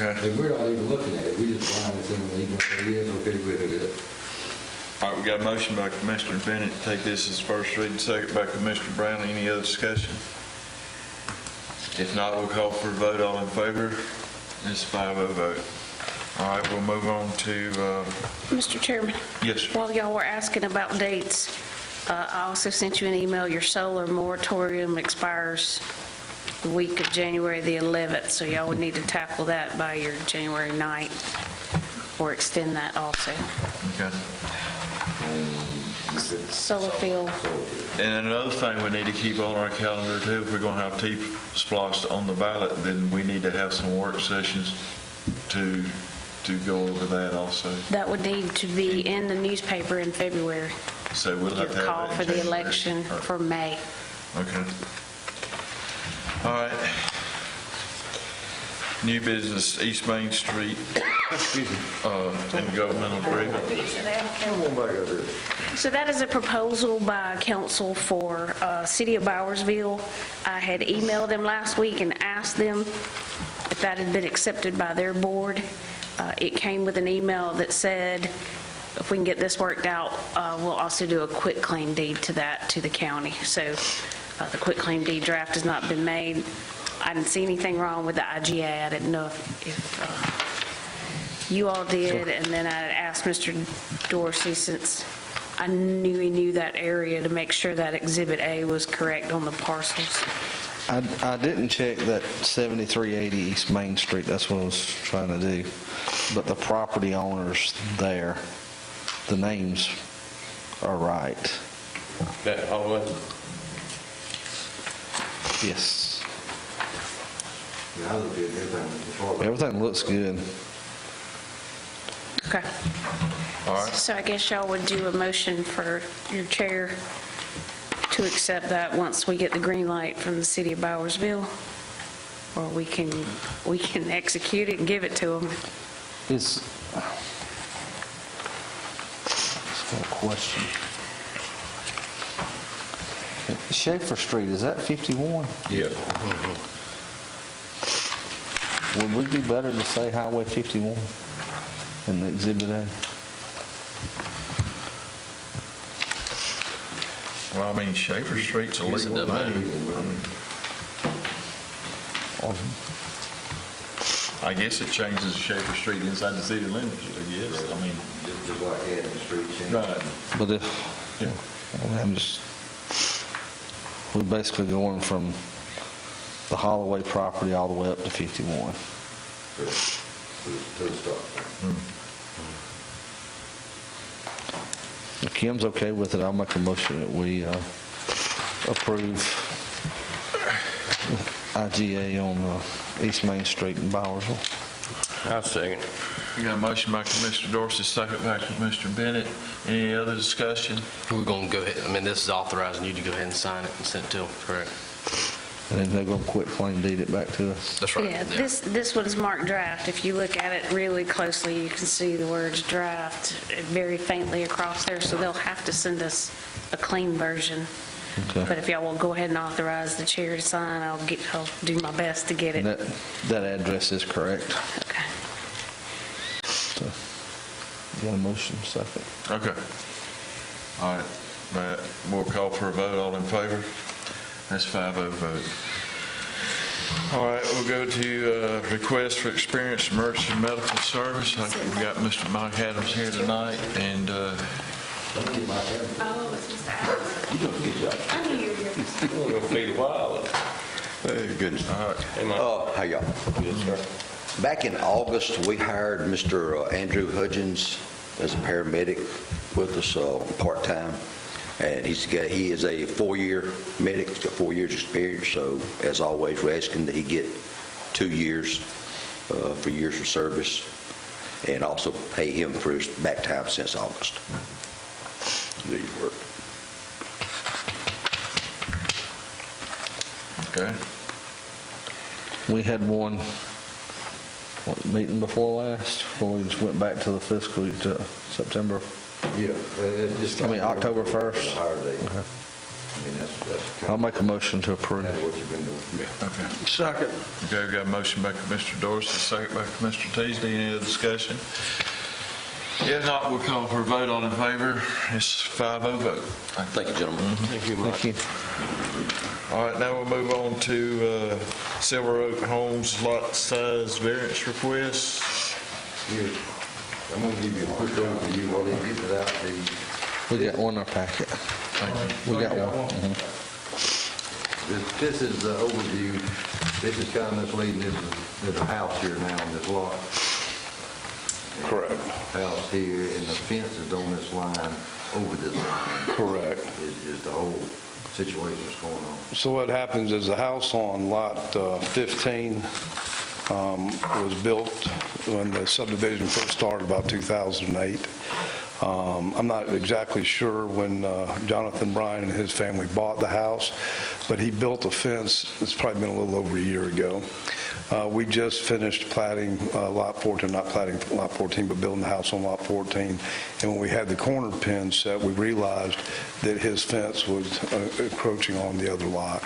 Okay. And we're not even looking at it, we just blindly send them an email, say, yes, okay, we'll hook it up. All right, we got a motion by Commissioner Bennett to take this as first reading, second by Commissioner Brown. Any other discussion? If not, we'll call for a vote. All in favor? It's 5-0 vote. All right, we'll move on to, Mr. Chairman? yes, sir. While y'all were asking about dates, I also sent you an email. Your solar moratorium expires the week of January the 11th, so y'all would need to tackle that by your January 9th, or extend that also. Okay. Solar field. And another thing we need to keep on our calendar too, if we're going to have T-Splosh on the ballot, then we need to have some work sessions to go over that also. That would need to be in the newspaper in February. So we'll have to Your have call that for in the January. election All right. for May. Okay. All right. New business, East Main Street, intergovernmental agreement. Come on back up here. So that is a proposal by council for City of Bowersville. I had emailed them last week and asked them if that had been accepted by their board. It came with an email that said, if we can get this worked out, we'll also do a quitclaim deed to that, to the county. So the quitclaim deed draft has not been made. I didn't see anything wrong with the IGA. I didn't know if you all did. And then I asked Mr. Dorsey, since I knew he knew that area, to make sure that Exhibit A was correct on the parcels. I didn't check that 7380 East Main Street, that's what I was trying to do. But the property owners there, the names are right. That all Yes. Yeah, I look at everything. Everything looks good. Okay. All right. So I guess y'all would do a motion for your chair to accept that once we get the green light from the City of Bowersville, or we can execute it and give it to them. Is, got a question. Schaefer Street, is that 51? Yeah. Would we be better to say Highway 51 in the Exhibit A? Well, I mean, Schaefer Street's a legal name. I guess it changes Schaefer Street inside the city limits, I guess. I mean, Just like adding the street change. right. But if, I'm just, we're basically going from the Holloway property all the way up to 51. To the stop. If Kim's okay with it, I'll make a motion that we approve IGA on East Main Street in Bowersville. I'll second. We got a motion by Commissioner Dorsey, second by Commissioner Bennett. Any other discussion? We're going to go ahead, I mean, this is authorizing you to go ahead and sign it and send it to them, correct? And then they're going to quit claim deed it back to us. That's right. Yeah, this one is marked draft. If you look at it really closely, you can see the words draft very faintly across there, so they'll have to send us a clean version. Okay. But if y'all will go ahead and authorize the chair to sign, I'll do my best to get it. And that address is correct. Okay. So, got a motion, second. Okay. All right. We'll call for a vote. All in favor? That's 5-0 vote. All right, we'll go to request for experienced emergency medical service. We got Mr. Mike Adams here tonight, and Oh, it's Mr. Adams. You don't get your. I knew you were here. We're going to feed a while. Hey, goodness. all right. Hey, Mike. How y'all? Back in August, we hired Mr. Andrew Hudgens as a paramedic with us part-time. And he is a 4-year medic, he's got 4 years experience, so as always, we're asking that he get 2 years for years of service, and also pay him for his back time since August. Do your work. Okay. We had one meeting before last, before we just went back to the fiscal year to September. Yeah. October 1st. Higher date. Okay. I mean, that's kind I'll of make a motion to approve. what you've been doing. Okay. Second. Okay, we got a motion by Commissioner Dorsey, second by Commissioner Teasdale. Any other discussion? If not, we'll call for a vote. All in favor? It's 5-0 vote. Thank you, gentlemen. Thank you, Mike. Thank you. All right, now we'll move on to Silver Oak Homes lot size variance request. Here, I'm going to give you a quick overview while they get it out to you. We got one in our packet. We got one. Mhm. This is the overview. This is kind of misleading. There's a house here now on this lot. Correct. House here, and the fence is on this line, over this line, Correct. is the whole situation that's going on. So what happens is the house on lot 15 was built when the subdivision first started, about 2008. I'm not exactly sure when Jonathan Bryan and his family bought the house, but he built a fence, it's probably been a little over a year ago. We just finished platting Lot 14, not platting Lot 14, but building the house on Lot 14. And when we had the corner pin set, we realized that his fence was encroaching on the other lot.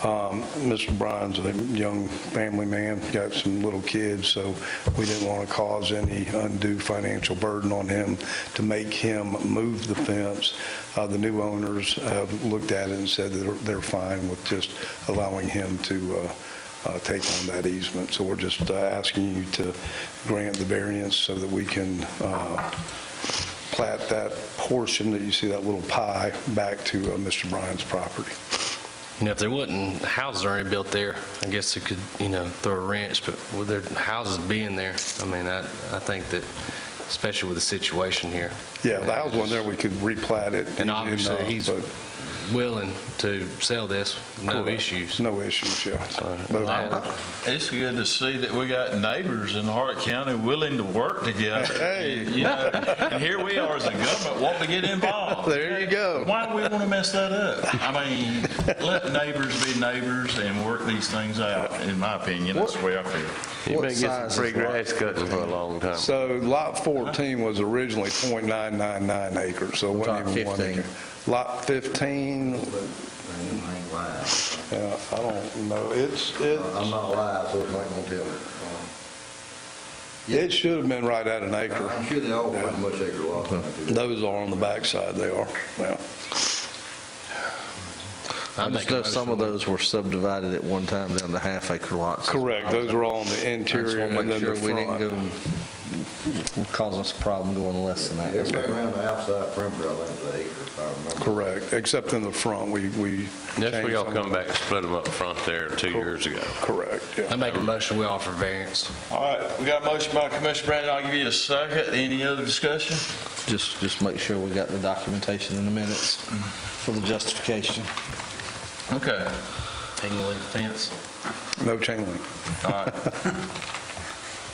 Mr. Bryan's a young family man, got some little kids, so we didn't want to cause any undue financial burden on him to make him move the fence. The new owners have looked at it and said that they're fine with just allowing him to take on that easement. So we're just asking you to grant the variance so that we can plat that portion that you see, that little pie, back to Mr. Bryan's property. If there wasn't houses already built there, I guess it could, throw a wrench, but with their houses being there, I mean, I think that, especially with the situation here. Yeah, the house one there, we could replat it. And obviously, he's but willing to sell this, no issues. no issues, yeah. It's good to see that we got neighbors in Hart County willing to work together. Hey. And here we are as a government wanting to get involved. There you go. Why do we want to mess that up? I mean, let neighbors be neighbors and work these things out, in my opinion. That's the way I feel. What size is Free lot? grass cutting for a long time. So Lot 14 was originally .999 acres, so it wasn't even 1 acre. Lot 15, yeah, I don't know, I'm not live, so it's not gonna tell me. it should have been right at an acre. I'm sure they all want much acre lots. Those are on the backside, they are, yeah. I just know some of those were subdivided at one time down to half-acre lots. Correct, those are all on the I just interior want to and make then sure the we didn't go front. and cause us a problem going less than that. Everything around the outside perimeter, I think, is an acre, if I remember. Correct, except in the front, we That's where changed y'all some come of back and split them up front there 2 years ago. Correct, I yeah. make a motion, we offer variance. All right, we got a motion by Commissioner Brandon. I'll give you a second. Any other discussion? Just make sure we got the documentation in the minutes for the justification. Okay. Chain link fence. No chain link. All right.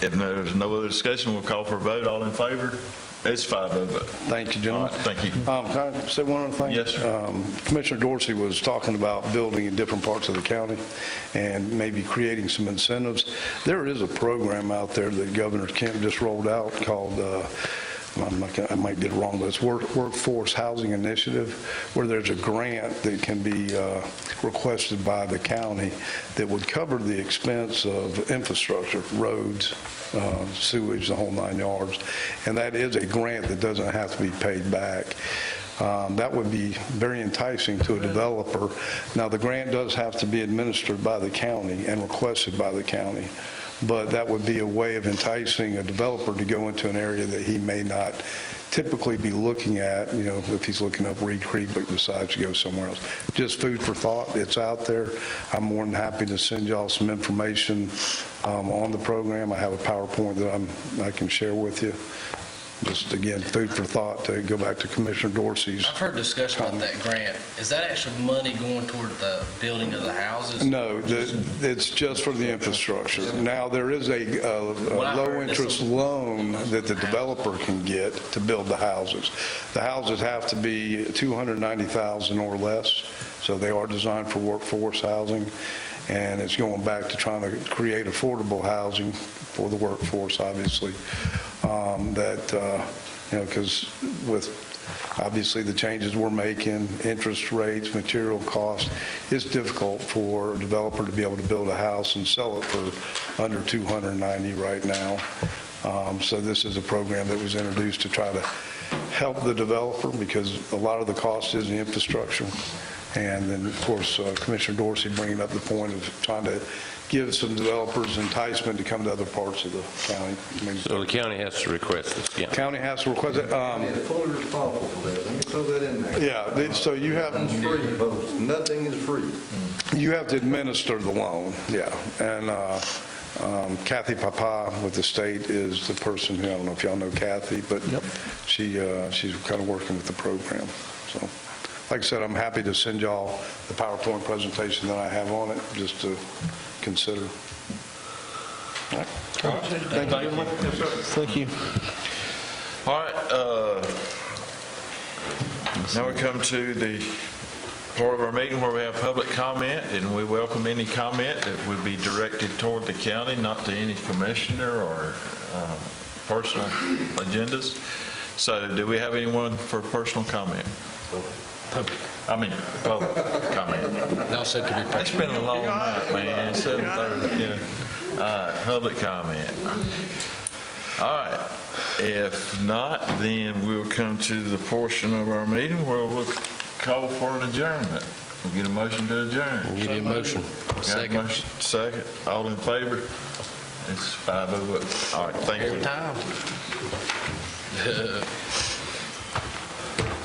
If there's no other discussion, we'll call for a vote. All in favor? It's 5-0 vote. Thank you, All gentlemen. right, thank you. Can I say one other thing? Yes, sir. Commissioner Dorsey was talking about building in different parts of the county and maybe creating some incentives. There is a program out there that Governor Kemp just rolled out called, I might get it wrong, but it's Workforce Housing Initiative, where there's a grant that can be requested by the county that would cover the expense of infrastructure, roads, sewage, the whole 9 yards. And that is a grant that doesn't have to be paid back. That would be very enticing to a developer. Now, the grant does have to be administered by the county and requested by the county, but that would be a way of enticing a developer to go into an area that he may not typically be looking at, if he's looking up Reed Creek, but decides to go somewhere else. Just food for thought, it's out there. I'm more than happy to send y'all some information on the program. I have a PowerPoint that I can share with you. Just, again, food for thought to go back to Commissioner Dorsey's. I've heard discussion about that grant. Is that actually money going toward the building of the houses? No, it's just for the infrastructure. Now, there is a low-interest loan that the developer can get to build the houses. The houses have to be $290,000 or less, so they are designed for workforce housing, and it's going back to trying to create affordable housing for the workforce, obviously, because with obviously the changes we're making, interest rates, material costs, it's difficult for a developer to be able to build a house and sell it for under $290,000 right now. So this is a program that was introduced to try to help the developer, because a lot of the cost is the infrastructure. And then, of course, Commissioner Dorsey bringing up the point of trying to give some developers enticement to come to other parts of the county. So the county has to request this, yeah. County has to request it. It's fully responsible for that. Let me throw that in there. Yeah, so you have, Nothing's free, folks. Nothing is free. you have to administer the loan, yeah. And Kathy Papa with the state is the person who, I don't know if y'all know Kathy, but she's kind of working with the program. So, like I said, I'm happy to send y'all the PowerPoint presentation that I have on it, just to consider. All right. Thank you, gentlemen. Thank you. All right, now we come to the part of our meeting where we have public comment, and we welcome any comment that would be directed toward the county, not to any commissioner or personal agendas. So do we have anyone for personal comment? Public comment. Y'all said to be It's been a long night, man, 7:30, yeah. All right, public comment. All right, if not, then we'll come to the portion of our meeting where we'll call for an adjournment. We'll get a motion to adjourn. Give you a motion. Got a Second. motion? Second. All in favor? It's 5:00. All right, thank you. Every time.